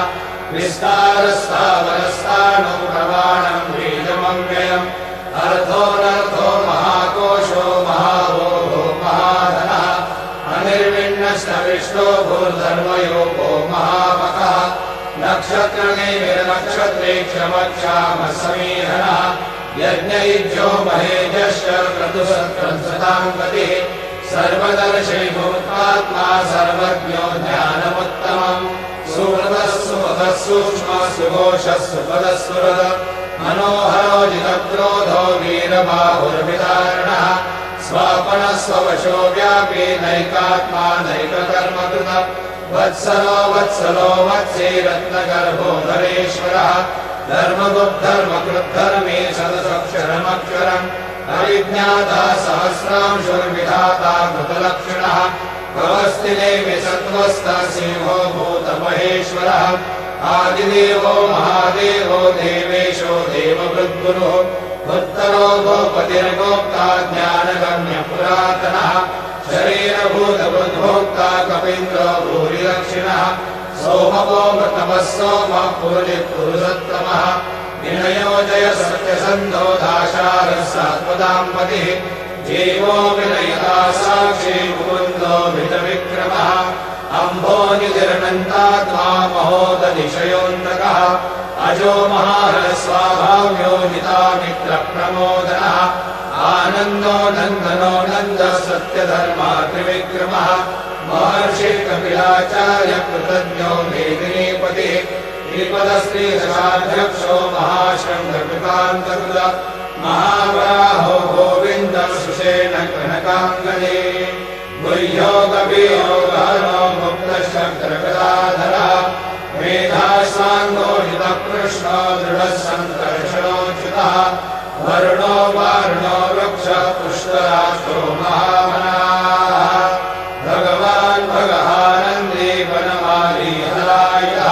S2: विस्तारस्थावरस्थाणो प्रमाणं बीजमव्ययम् अर्थोऽनर्थो महाकोशो महाभोगो महाधनः अनिर्विण्णश्च भूर्धर्मयोगो महामखः नक्षत्रनिर्नक्षत्रे क्षमक्षामः समीहनः यज्ञयुज्यो महेजश्च क्रतुसत्रंसतां गतिः सर्वदर्शी भूत्वात्मा सर्वज्ञो ज्ञानमुत्तमम् सुहृदः सुमुखः सूक्ष्मः सुघोषः सुपदस्फुरद मनोहरो जितक्रोधो वीरबाहुर्विदारणः स्वापनः स्ववशो व्यापी नैकात्मा नैककर्मकृत वत्सलो वत्सलो वत्सी रत्नगर्भो धरेश्वरः धर्मगुप्धर्मकृद्धर्मी सदसक्षरमक्षरम् अविज्ञाता सहस्रांशुर्विधाता कृतलक्षणः भवस्तिदेवि सत्त्वस्थः सिंहो भूतमहेश्वरः आदिदेवो महादेवो देवेशो देवभृद्गुरुः उत्तरो गोपतिर्गोप्ता ज्ञानगम्यपुरातनः शरीरभूतबुद्भोक्ता कपीन्द्रो भूरिदक्षिणः सोमवो मृतमः सोमः पुरुषोत्तमः विनयोजय सत्यसन्धो दाशारः सात्वदाम्पतिः जीवो विनयता साक्षी मुकुन्दो वितविक्रमः अम्भोनिधिरनन्तात्मा महोदधिशयोन्नकः अजो महारस्वाभाव्यो नितामित्रप्रमोदनः आनन्दो नन्दनो नन्दः सत्यधर्मा त्रिविक्रमः महर्षि कपिलाचार्य कृतज्ञो मेदिनीपतिः श्रीपदश्रीदशाध्यक्षो महाशृङ्गकृतान्तकृत महावराहो गोविन्दः सुषेण कनकाङ्गदे गुह्यो कवियो गहनो मुक्तशक्रगदाधरः मेधास्वाङ्गो हितकृष्णो दृढः सङ्कर्षणोच्युतः वरुणो वारुणो वृक्षः पुष्कराष्ट्रो महामनाः भगवान् भगहानन्दी वनमाली हलायः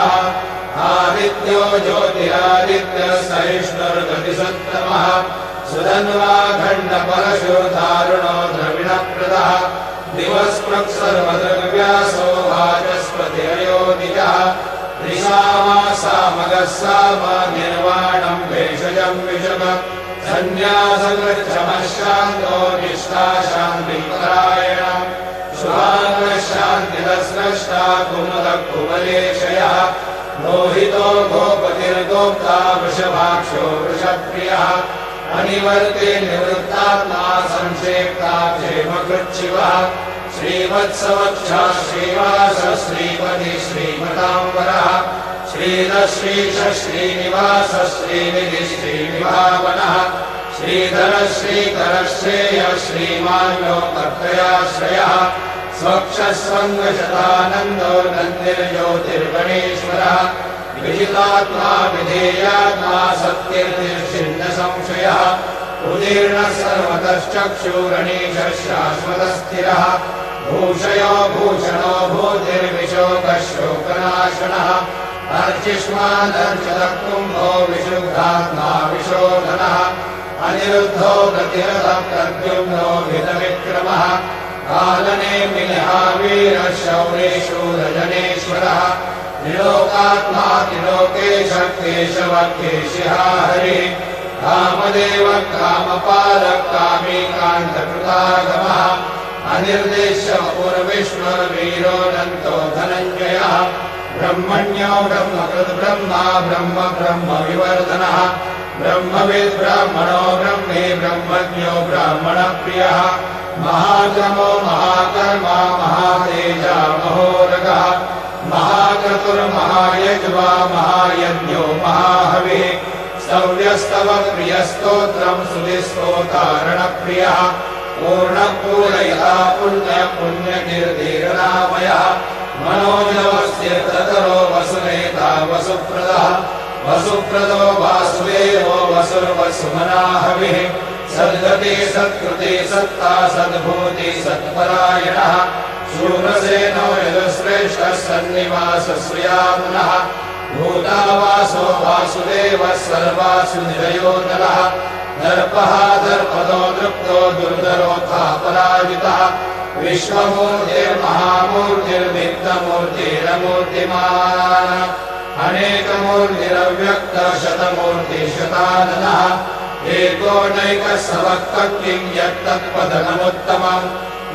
S2: आदित्यो ज्योतिरादित्यः सहिष्णुर्गतिसत्तमः सुधन्वाखण्डपरशुर्धारुणो द्रविणप्रदः दिवस्पृक्सर्वदृग्व्यासो वाचस्पतिरयोनिजः त्रिसामासामगः साम निर्वाणं भेषजं विषम सन्न्यासकृच्छमशान्तो निष्ठाशान्तिपरायणः शुभाङ्गशान्तिरस्रष्टा कुमुदकुमलेशयः मोहितो गोपतिर्गोप्ता वृषभाक्षो वृषप्रियः अनिवर्ते निवृत्तात्मा संक्षेप्ता क्षेमकृच्छिवः श्रीवत्सवक्षः श्रीवास श्रीपति श्रीमताम्बरः श्रीधश्रीश श्रीनिवास श्रीनिधि श्रीविभावनः श्रीधर श्रीकरश्रेय श्रीमान्योकर्तयाश्रयः स्वक्षस्वङ्गशतानन्दो नन्दिर्ज्योतिर्गणेश्वरः विजितात्मा विधेयात्मा सत्कीर्तिर्षिन्न संशयः उदीर्णः सर्वतश्चक्षुरणीशः शाश्वतस्थिरः भूषयो भूषणो भूतिर्विशोकः शोकनाशनः अर्चिष्मादर्चितः कुम्भो विशुद्धात्मा विशोधनः अनिरुद्धो गतिरथः प्रद्युम्नो हितविक्रमः कालनेमिनिहावीरः शौरेशूरजनेश्वरः त्रिलोकात्मा त्रिलोकेशः केशवः केशिः हरिः कामदेवः कामपालः कामीकान्तकृतागमः अनिर्देश्यपूर्विष्णुर्वीरोऽनन्तो धनञ्जयः ब्रह्मण्यो ब्रह्मकृद्ब्रह्मा ब्रह्म ब्रह्म विवर्धनः ब्रह्मविद् ब्राह्मणो ब्रह्मे ब्रह्मज्ञो ब्राह्मणप्रियः महाक्रमो महाकर्मा महातेजा महोरगः महाक्रतुर्महायज्वा महायज्ञो महाहविः स्तव्यस्तव प्रियस्तोत्रम् सुधिस्तोतारणप्रियः पूर्णपूरयः पुण्यपुण्यकीर्तिरनामयः मनोजवस्तीर्थकरो वसुनेता वसुप्रदः वसुप्रदो वासुदेवो वसुर्वसुमनाहविः सद्गति सत्कृति सत्ता सद्भूति सत्परायणः शूरसेनो यदुश्रेष्ठः सन्निवासश्रियामुनः भूतावासो वासुदेवः सर्वासु निरयोदरः दर्पः दर्पदो दृप्तो दुर्धरोऽथा पराजितः विश्वमूर्तिर्महामूर्तिर्वित्तमूर्तिरमूर्तिमान् अनेकमूर्तिरव्यक्तः शतमूर्तिशताननः एको नैकः सवक्तकिं यत्तत्पदनमुत्तमम्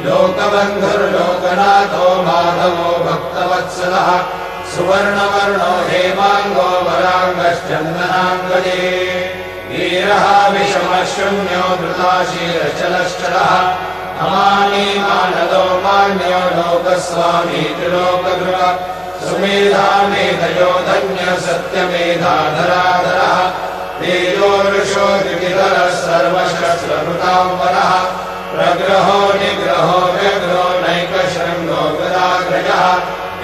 S2: लोकबन्धुर्लोकनाथो माधवो भक्तवत्सलः सुवर्णवर्णो हेमाङ्गो वराङ्गश्चन्दनाङ्गजे वीरः विषमः शून्यो धृताशीलचलश्चलः अमानी मानदो मान्यो लोकस्वामी त्रिलोकधृ सुमेधा मेधयो धन्य सत्यमेधाधराधरः तेजोरुषो द्विविधरः सर्वशस्त्रभृताम्बरः प्रग्रहो निग्रहो व्यग्रो नैकशृङ्गो गदाग्रजः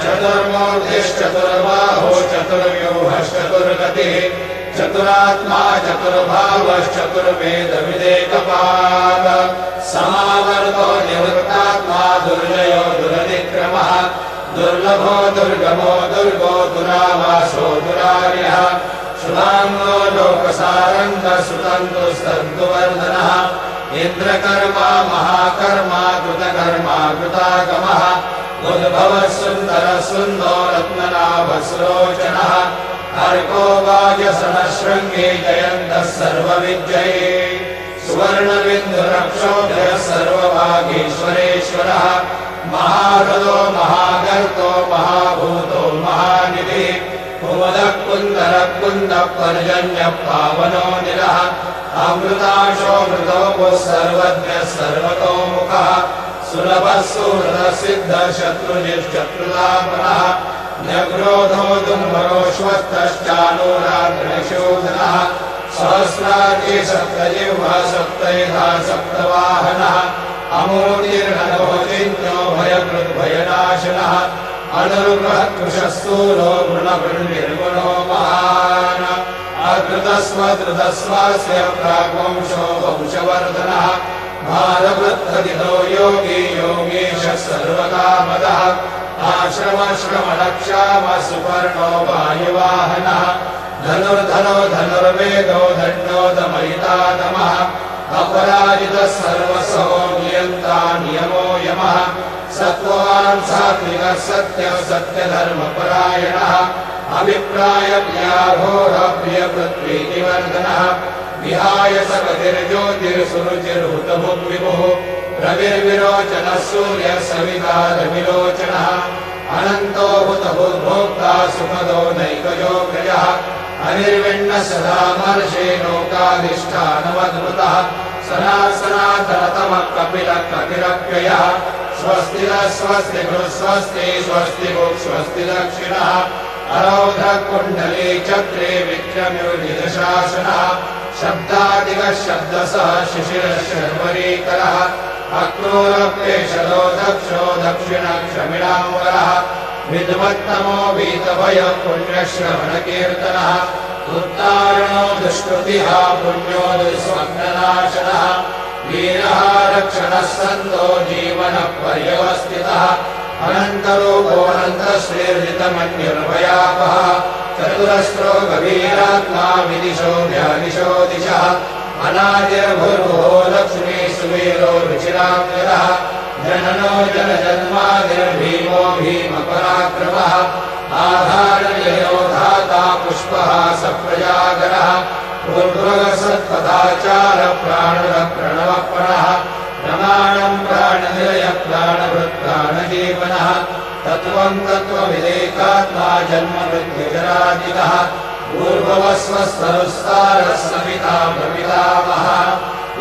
S2: चतुर्मूर्तिश्चतुर्बाहो चतुर्व्यूहश्चतुर्गतिः चतुरात्मा चतुर्भावश्चतुर्वेदविदेकपाद समावर्तो निवृत्तात्मा दुर्जयो दुरतिक्रमः दुर्लभो दुर्गमो दुर्गो दुरावासो दुरार्यः शुभाङ्गो लोकसारङ्गः सुतन्तुस्तन्तुवर्धनः इन्द्रकर्मा महाकर्मा कृतकर्मा कृतागमः उद्भवः सुन्दरः सुन्दो रत्ननाभस्रोचनः अर्को वाजसनशृङ्गे जयन्तः सर्वविद्यये सुवर्णबिन्दुरक्षोभ्यः सर्वभागीश्वरेश्वरः महाहृदो महागर्तो महाभूतो महानिधिः कुमुदः कुन्दरः कुन्दः पर्जन्यः पावनो निरः अमृताशोऽमृतोः सर्वज्ञः सर्वतोमुखः सुलभः सुहृदः सिद्धः शत्रुजिश्चत्रुतापनः न्यग्रोधो दुर्भरोश्वस्तश्चानूराग्निशोधनः सहस्रार्ची सप्तजिह्वा सप्तैधा सप्तवाहनः अमूर्तिर्नरो चिन्त्यो भयकृद्भयनाशनः अनुर्बृहत्कृशस्तूलो गुणवृन्निर्गुणो महान् अकृतस्वधृतस्वास्य प्राग्वंशो वंशवर्धनः भारवृत्तदितो योगी योगीशः सर्वकामदः आश्रमश्रमणक्षाम सुपर्णो वायुवाहनः धनुर्धनो धनुर्वेदो दण्डो दमयितादमः अपराजितः सर्वसो नियन्ता नियमो यमः सत्त्ववान् सात्विकः सत्यः सत्यधर्मपरायणः अभिप्रायप्रियाघोरप्रियपृथ्वीनिवर्धनः विहाय सकतिर्ज्योतिर्सुरुचिर्हुतभुग्विभुः रविर्विरोचनः सूर्यः सविता रविलोचनः अनन्तो हुतभुग्भोक्ता सुखदो नैकयोग्रजः अनिर्विण्णः सदा महर्षे लोकाधिष्ठानमद्भुतः सनातनतमः कपिलः कपिरव्ययः स्वस्ति नः स्वस्ति भृः स्वस्ति स्वस्ति भुक् स्वस्ति दक्षिणः अरौधकुण्डले चक्रे विक्रम्योजितशासनः शब्दादिगः शब्दसः शिशिरशर्वरीकरः अक्रूरप्रेषदो दक्षो दक्षिणक्षमिणाम्बरः विद्वत्तमो वीतभयः पुण्यश्रवणकीर्तनः उत्तारणो दुष्कृतिः पुण्यो दुःस्वप्ननाशनः वीरः रक्षणः सन्तो जीवनः पर्यवस्थितः अनन्तरूपोऽनन्तश्रीर्जितमन्युर्भयापः चतुरस्रो गभीरात्मा विदिशो व्यादिशो दिशः अनादिर्भुर्भुवो लक्ष्मी सुवीरो रुचिराम्यरः जननो जनजन्मादिर्भीमो भीमपराक्रमः आधारनिलयो धाता पुष्पः सप्रजागरः पूर्वसत्पदाचार प्राणः प्रणवप्रणः प्रमाणं प्राणनिलयः प्राणभृत् प्राणजीवनः तत्त्वं तत्त्वविदेकात्मा जन्ममृत्युजरादितः पूर्ववस्वस्तरुस्तारः सविता प्रपितामहः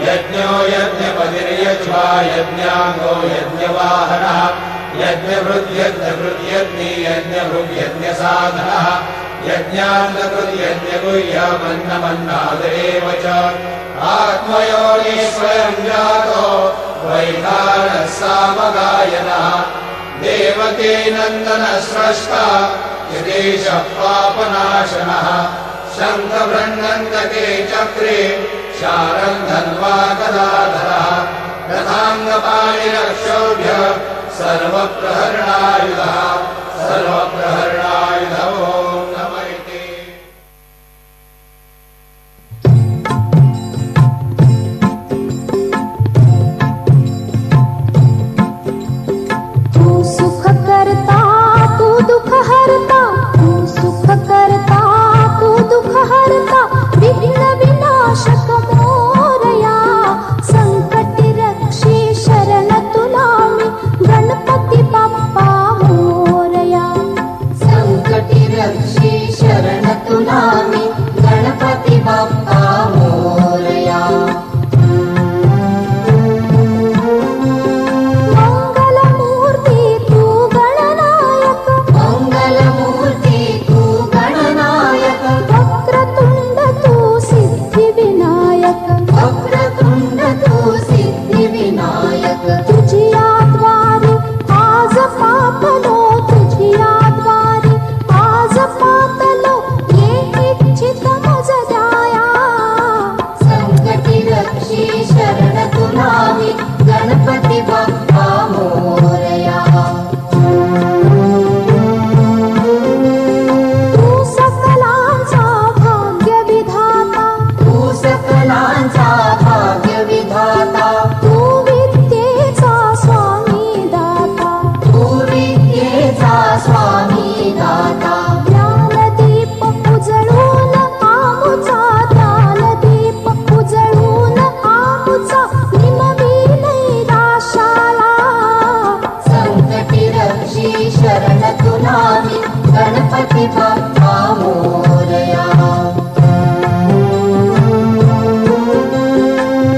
S2: यज्ञो यज्ञपतिर्यज्वा यज्ञाङ्गो यज्ञवाहनः यज्ञभृद्यज्ञभृद्यज्ञी यज्ञभृग्यज्ञसाधनः यज्ञाङ्गकृद्यज्ञगुह्यमन्नमन्नादेव च आत्मयोनि स्वयं जातो वैखानः सामगायनः देवकी नन्दनस्रष्टा यदेशः पापनाशनः शङ्खभृङ्गन्दके चक्रे शारं धन्वा गदाधरः रथाङ्गपाणिरक्षोभ्य सर्वप्रहरणायुधः सर्वप्रहरणायुधो नमैते।
S1: तू सुख करता तू दुख हरता तू सुख करता तू दुख हरता विघ्न विनाशक मोरया संकट रक्षी शरण तुला मी गणपती बाप्पा मोरया
S6: संकट रक्षी शरण तुला मी गणपती बाप्पा मोरया
S1: मंगलमूर्ती तू गणनायक
S6: मंगलमूर्ती तू गणनायक
S1: वक्रतुंड तू सिद्धिविनायक
S6: वक्रतुंड तू सिद्धिविनायक
S1: तुझिया द्वारे आज पापलो तुझिया द्वारे आज पापलो ये इच्छित मज जाया
S6: संकट रक्षी शरण तुला मी गणपती बाप्पा मोरया
S1: तू सकलांचा भाग्य विधाता
S6: तू सकलांचा भाग्य विधाता
S1: तू विद्येचा स्वामी दाता
S6: तू विद्येचा स्वामी दाता
S1: ज्ञानदीप उजळून आमुचा ज्ञानदीप उजळून आमुचा निमवी नैराशाला
S6: संकटी रक्षी शरण तुला मी गणपती बाप्पा मोरया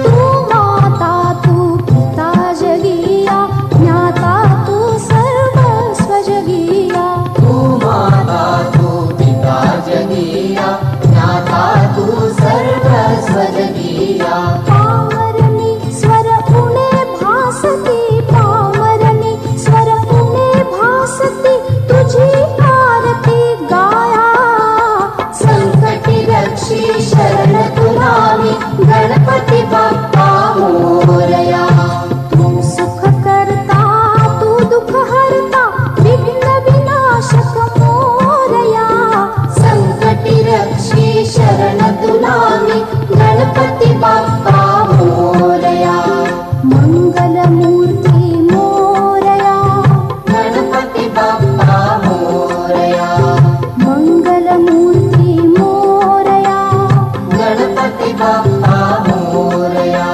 S1: तू माता तू पिता जगिया ज्ञाता तू सर्वस्व जगिया
S6: तू माता तू पिता जगिया ज्ञाता तू सर्वस्व जगिया
S1: पामरणी स्वर उणे भासती पामरणी स्वर उणे भासती तुझी आरती गाया
S6: संकटी रक्षी शरण तुला मी गणपती बाप्पा मोरया
S1: तू सुख करता तू दुःख हरता विघ्न विनाशक मोरया
S6: संकटी रक्षी शरण तुला मी गणपती बाप्पा मोरया
S1: मंगलमूर्ती मोरया
S6: गणपती बाप्पा मोरया
S1: मंगलमूर्ती मोरया
S6: गणपती बाप्पा मोरया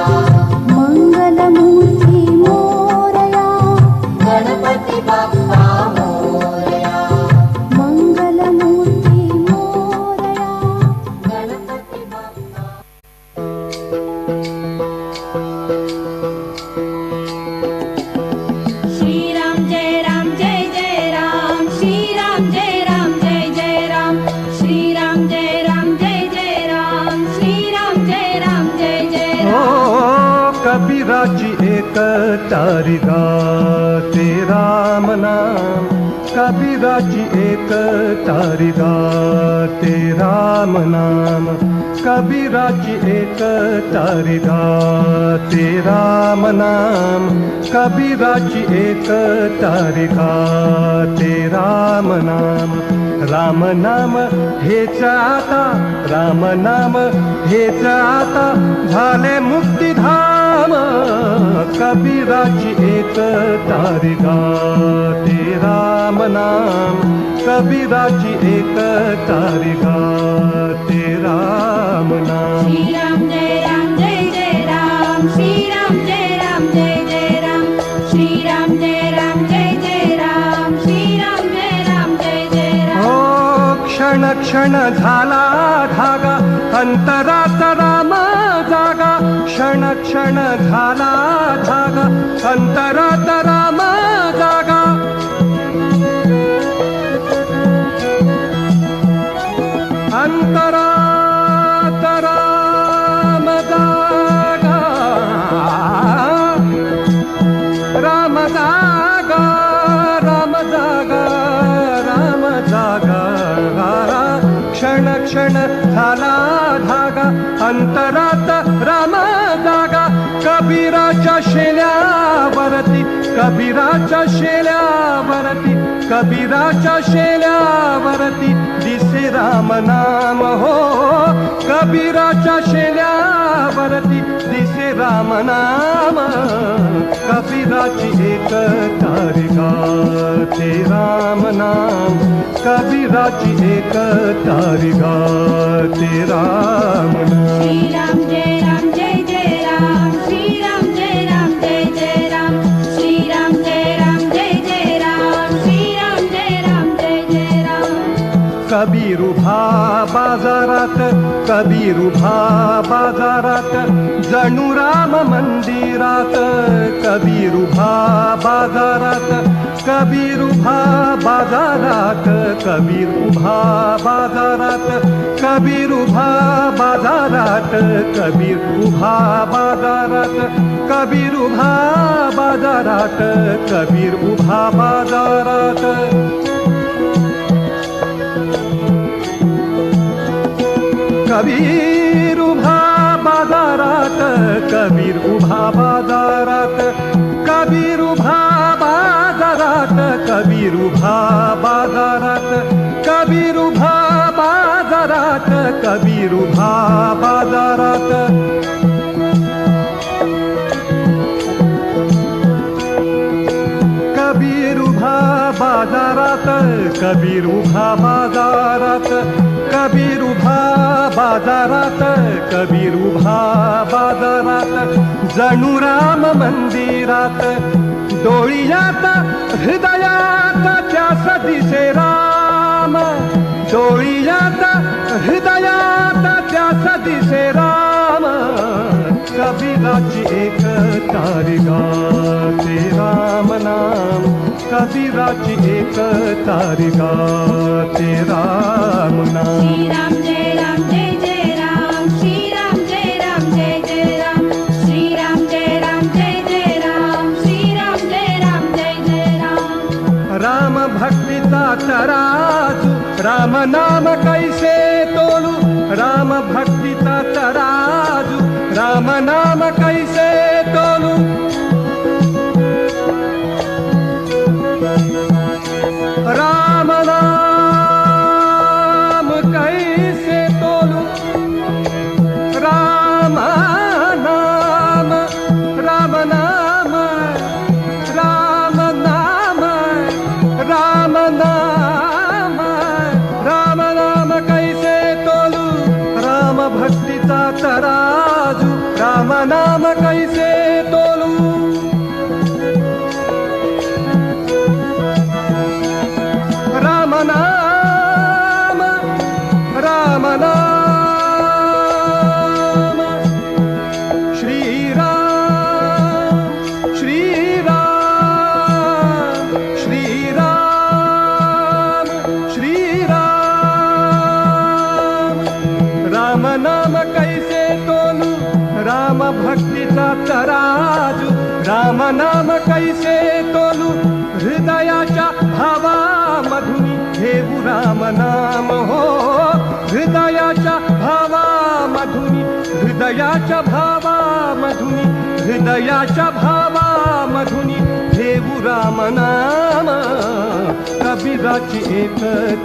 S7: कबीराची एक तारी गाते राम नाम कबीराची एक तारी गाते राम नाम कबीराची एक तारी गाते राम नाम कबीराची एक तारी गाते राम नाम राम नाम हेच आता राम नाम हेच आता झाले मुक्तिधाम कबीराची एक तारी गाते राम नाम कबीराची एक तारी गाते राम नाम
S1: श्री राम जय जय राम श्री राम जय जय राम श्री राम जय राम श्री राम जय राम
S7: हो क्षण क्षण झाला धागा अंतरात राम जागा क्षण क्षण झाला धागा अंतरात राम जागा अंतरात राम जागा राम जागा राम जागा राम जागा क्षण क्षण झाला धागा अंतरात राम जागा कबीराच्या शेल्यावरती कबीराच्या शेल्यावरती कबीराच्या शेल्यावरती दिसे राम नाम हो कबीराच्या शेल्यावरती दिसे राम नाम कबीराची एक तारी गाते राम नाम कबीराची एक तारी गाते राम नाम
S1: श्री राम जय राम श्री राम जय राम श्री राम जय राम श्री राम जय राम
S7: कबीर उभा बाजारात कबीर उभा बाजारात जणू राम मंदिरात कबीर उभा बाजारात कबीर उभा बाजारात कबीर उभा बाजारात कबीर उभा बाजारात कबीर उभा बाजारात कबीर उभा बाजारात कबीर उभा बाजारात कबीर उभा बाजारात कबीर उभा बाजारात कबीर उभा बाजारात कबीर उभा बाजारात कबीर उभा बाजारात कबीर उभा बाजारात कबीर उभा बाजारात कबीर उभा बाजारात कबीर उभा बाजारात कबीर उभा बाजारात जणू राम मंदिरात डोळ्यात हृदयात त्यास दिसे राम डोळ्यात हृदयात त्यास दिसे राम कबीराची एक तारी गाते राम नाम कबीराची एक तारी गाते राम नाम
S1: श्री राम जय राम श्री राम जय राम श्री राम जय राम श्री राम जय राम
S7: राम भक्तीचा तराजू राम नाम कैसे तोलू राम भक्तीचा तराजू राम नाम कैसे तोलू राम नाम कैसे तोलू राम नाम राम नाम राम नाम राम नाम राम नाम कैसे तोलू राम भक्तीचा तराजू राम नाम कैसे तोलू राम नाम राम नाम श्री राम श्री राम श्री राम श्री राम राम नाम कैसे तोलू राम भक्तीचा तराजू राम नाम कैसे तोलू हृदयाच्या भावामधुनी घेऊ राम नाम हो हृदयाच्या भावामधुनी हृदयाच्या भावामधुनी हृदयाच्या भावामधुनी घेऊ राम नाम कबीराची एक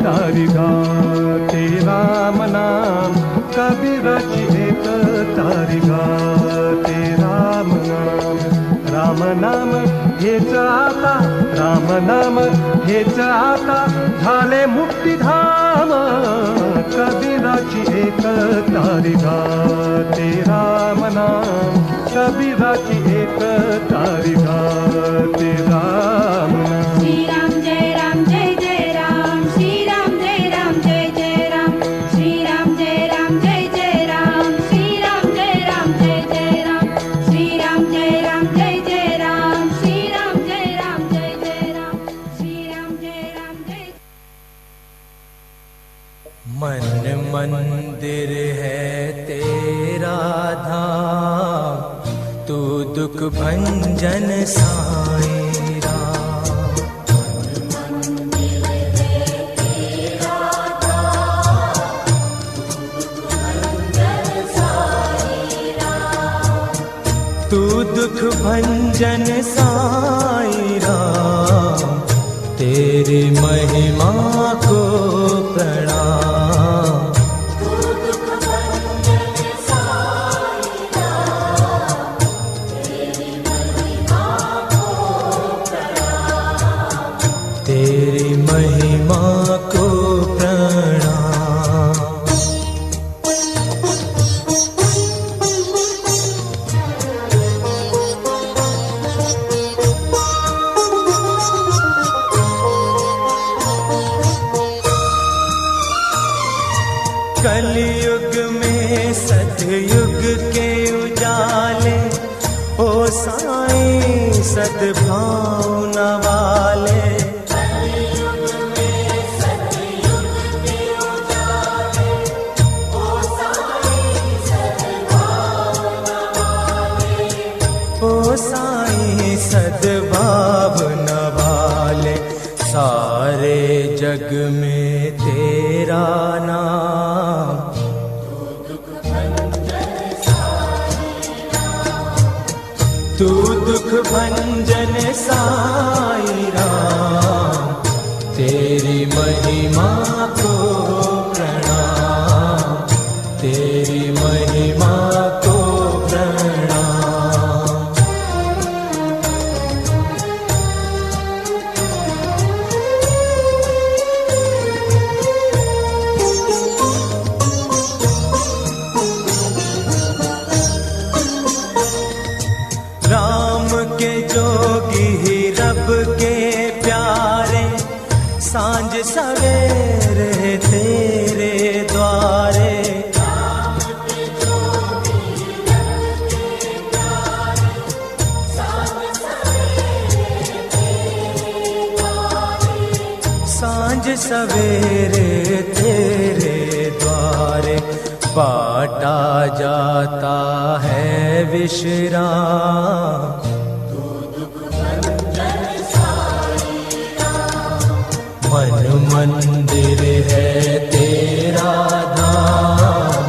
S7: तारी गाते राम नाम कबीराची एक तारी गाते राम नाम राम नाम हेच आता राम नाम हेच आता झाले मुक्तिधाम कबीराची एक तारी गाते राम नाम कबीराची एक तारी गाते राम नाम
S1: श्री राम जय राम जय जय राम श्री राम जय राम जय जय राम श्री राम जय राम जय जय राम श्री राम जय राम जय जय राम श्री राम जय राम जय जय राम श्री राम जय राम जय जय राम श्री राम जय राम जय
S8: मन मंदिर है तेरा धाम तू दुख भंजन साईं राम तू दुख भंजन साईं राम तेरी महिमा को प्रणाम तेरी महिमा को प्रणाम कलयुग में सतयुग के उजाले ओ साईं सद्भावना वाले ओ साईं सद्भावना वाले सारे जग में तेरा नाम तू दुख भंजन साईं राम तेरी महिमा को प्रणाम तेरी महिमा को प्रणाम राम के जोगी ही रब के प्यारे सांझ सवेरे तेरे द्वारे सांझ सवेरे तेरे द्वारे बाटा जाता है विश्राम मन मंदिर है तेरा धाम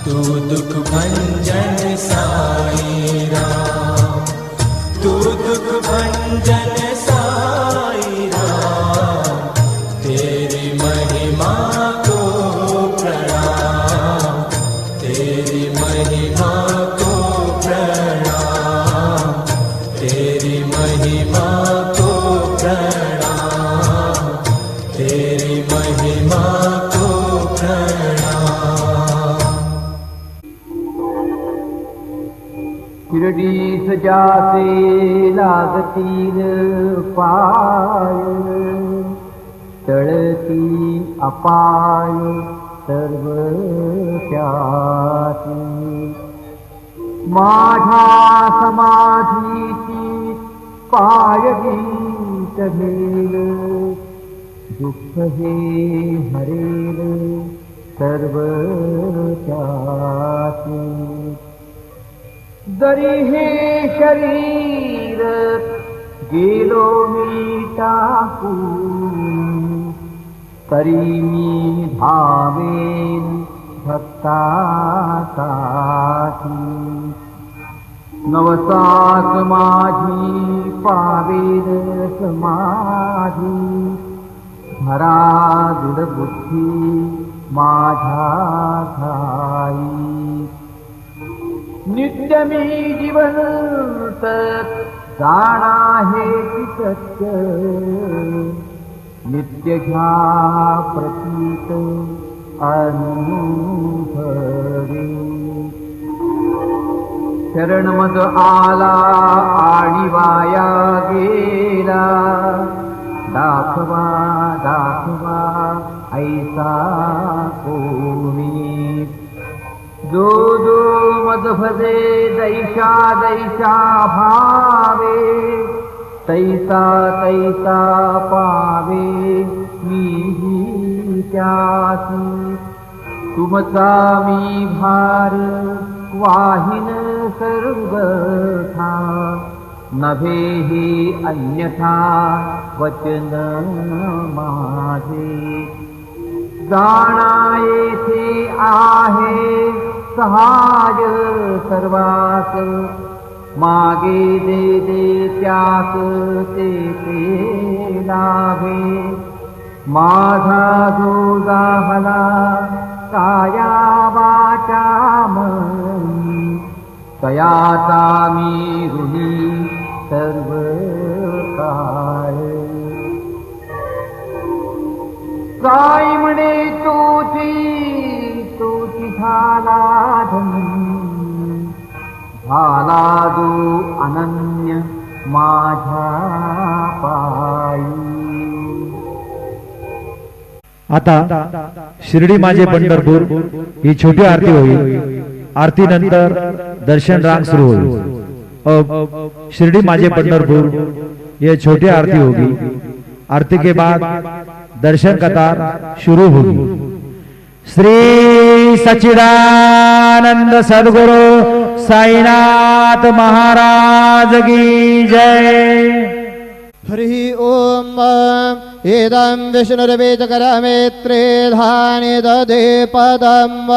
S8: तू दुख भंजन साईं राम तू दुख भंजन साईं राम तेरी महिमा को प्रणाम तेरी महिमा को प्रणाम तेरी महिमा को प्रणाम तेरी महिमा को प्रणाम
S4: शिरडी सजासे लागतील पाय तळती अपाय सर्व त्यासी माझा समाधीची पायगीत घेल दुःख हे हरेल सर्व त्यासी जरी हे शरीर गेलो मी टाकून, तरी मी धावेन भक्तासाठी. नवसास माझी पावेन समाधी, धरा दृढ बुद्धी माझ्या घाई. नित्य मी जिवंत जाणा हे सत्य, नित्य घ्या प्रतीत अनुभवे. शरण मज आला आणि वाया गेला, दाखवा दाखवा ऐसा कोणी. जो जो मज भजे दैशा दैशा भावे, तैसा तैसा पावे मीही त्यासी. तुमचा मी भार वाहिन सर्वथा, नभे हि अन्यथा वचन माझे. जाणा येथे आहे सहाय सर्वास, मागे दे दे त्यास ते ते लाभे. माझा जो जाहला काया वाचा मनी, तयाचा मी ऋणी सर्व काळ. काय म्हणे तोची तोची झाला धनी, झाला जो अनन्य माझ्या पायी.
S3: आता शिर्डी माझे पंढरपूर ही छोटी आरती होईल. आरती नंतर दर्शन रांग शुरू होगी. अब शिरडी माझे पंढरपुर ये छोटी आरती होगी. आरती के बाद दर्शन कतार शुरू होगी. श्री सच्चिदानंद सद्गुरु साईनाथ महाराज की जय.
S9: हरि ओम. इदं विष्णुर्बीजकरमेत्रे धानि दधे पदं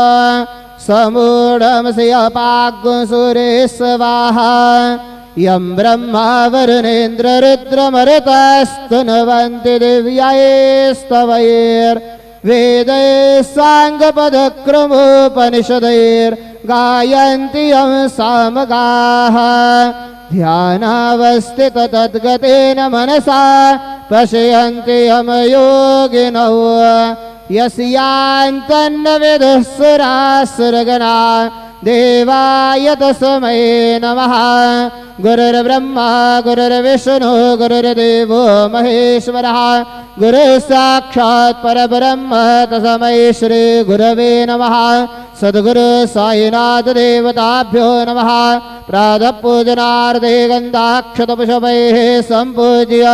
S9: समूढमसि अपाग्सुरेस्वाहा. यं ब्रह्मा वरुणेन्द्र रुद्रमरुतस्तुन्वन्ति दिव्यैस्तवैर्वेदैः साङ्गपदक्रमोपनिषदैर्गायन्ति यं सामगाः. ध्यानावस्थित तद्गतेन मनसा पश्यन्ति यं योगिनौ. यस्यान्तन्न विदुः सुरासुरगणा देवाय तस्मै नमः. गुरुर्ब्रह्मा गुरुर्विष्णु गुरुर्देवो महेश्वरः. गुरुः साक्षात् परब्रह्म तस्मै श्री गुरवे नमः. सद्गुरु साईनाथ देवताभ्यो नमः. प्रातः पूजनार्थे गन्धाक्षतपुष्पैः सम्पूज्य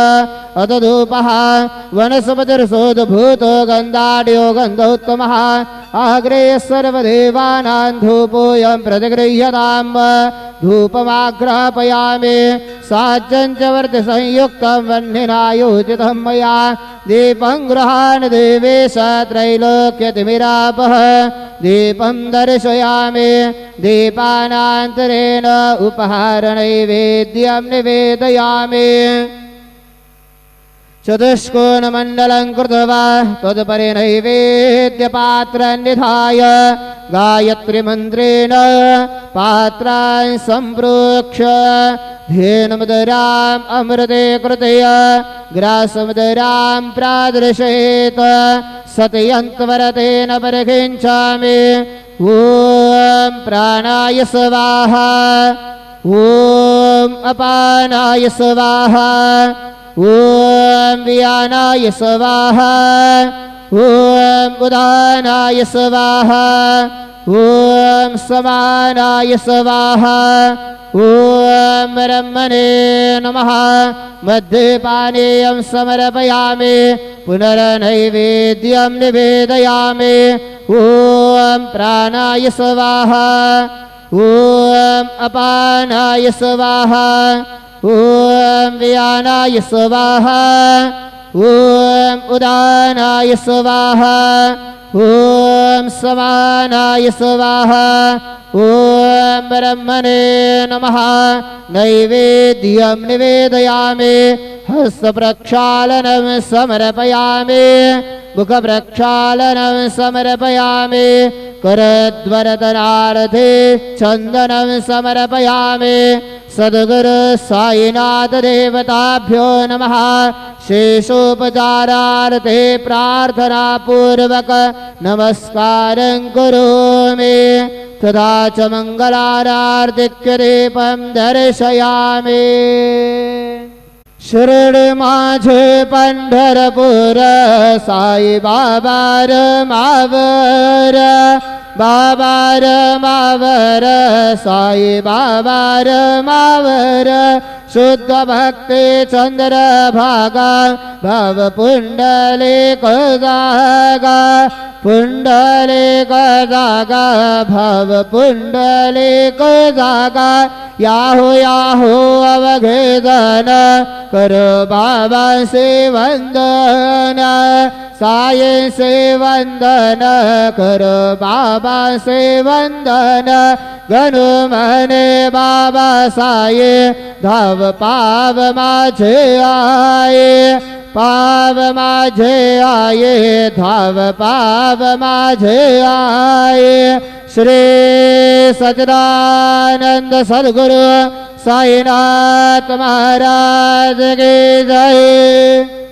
S9: अथ धूपः वनस्पतिर्सोद्भूतो गन्धाढ्यो गन्धोत्तमः. अग्रे सर्वदेवानां धूपोऽयं प्रतिगृह्यताम्. धूपमाग्रापयामि साज्यं च वर्तिसंयुक्तं वह्निना योजितं मया. दीपं गृहाण देवेश त्रैलोक्यतिमिरापः. दीपं दर्शयामि दीपानान्तरेण उपहारनैवेद्यं निवेदयामि. चतुष्कोणमण्डलं कृत्वा तदुपरि नैवेद्यपात्रं निधाय गायत्रीमन्त्रेण पात्रान् सम्प्रोक्ष्य धेनुमदराम् अमृते कृतय ग्रासमदरां प्रादर्शयेत्. सत्यन्त्वरतेन परिकिञ्चामि. ॐ प्राणाय स्वाहा. ॐ अपानाय स्वाहा. ॐ व्यानाय स्वाहा. ॐ उदानाय स्वाहा. ॐ समानाय स्वाहा. ॐ ब्रह्मणे नमः. मद्यपानीयं समर्पयामि. पुनर्नैवेद्यं निवेदयामि. ॐ प्राणाय स्वाहा. ॐ ॐ अपानाय स्वाहा ॐ व्यानाय स्वाहा ॐ उदानाय स्वाहा ॐ समानाय स्वाहा ॐ ब्रह्मणे नमः नैवेद्यं निवेदयामि हस्तप्रक्षालनं समर्पयामि मुखप्रक्षालनं समर्पयामि करद्वरदनार्थे चन्दनं समर्पयामि सद्गुरु साईनाथ देवताभ्यो नमः शेषोपचारार्थे प्रार्थनापूर्वक नमस्कारं करोमि तथा च मङ्गलारार्तिक्यदीपं दर्शयामि शिर्डी माझे पंढरपूर साई बाबार मावर बाबार मावर साई बाबार मावर शुद्ध भक्ती चंद्र भागा भव पुंडलिक जागा पुंडलिक जागा भव पुंडलिक जागा याहो याहो अवघेदन कर बाबा से वंदन साये से वंदन कर बाबा से वंदन गणु मने बाबा साये धाव पाव माझे आये पाव माझे आये धाव पाव माझे आये श्री सच्चिदानंद सद्गुरु साईनाथ महाराज की जय।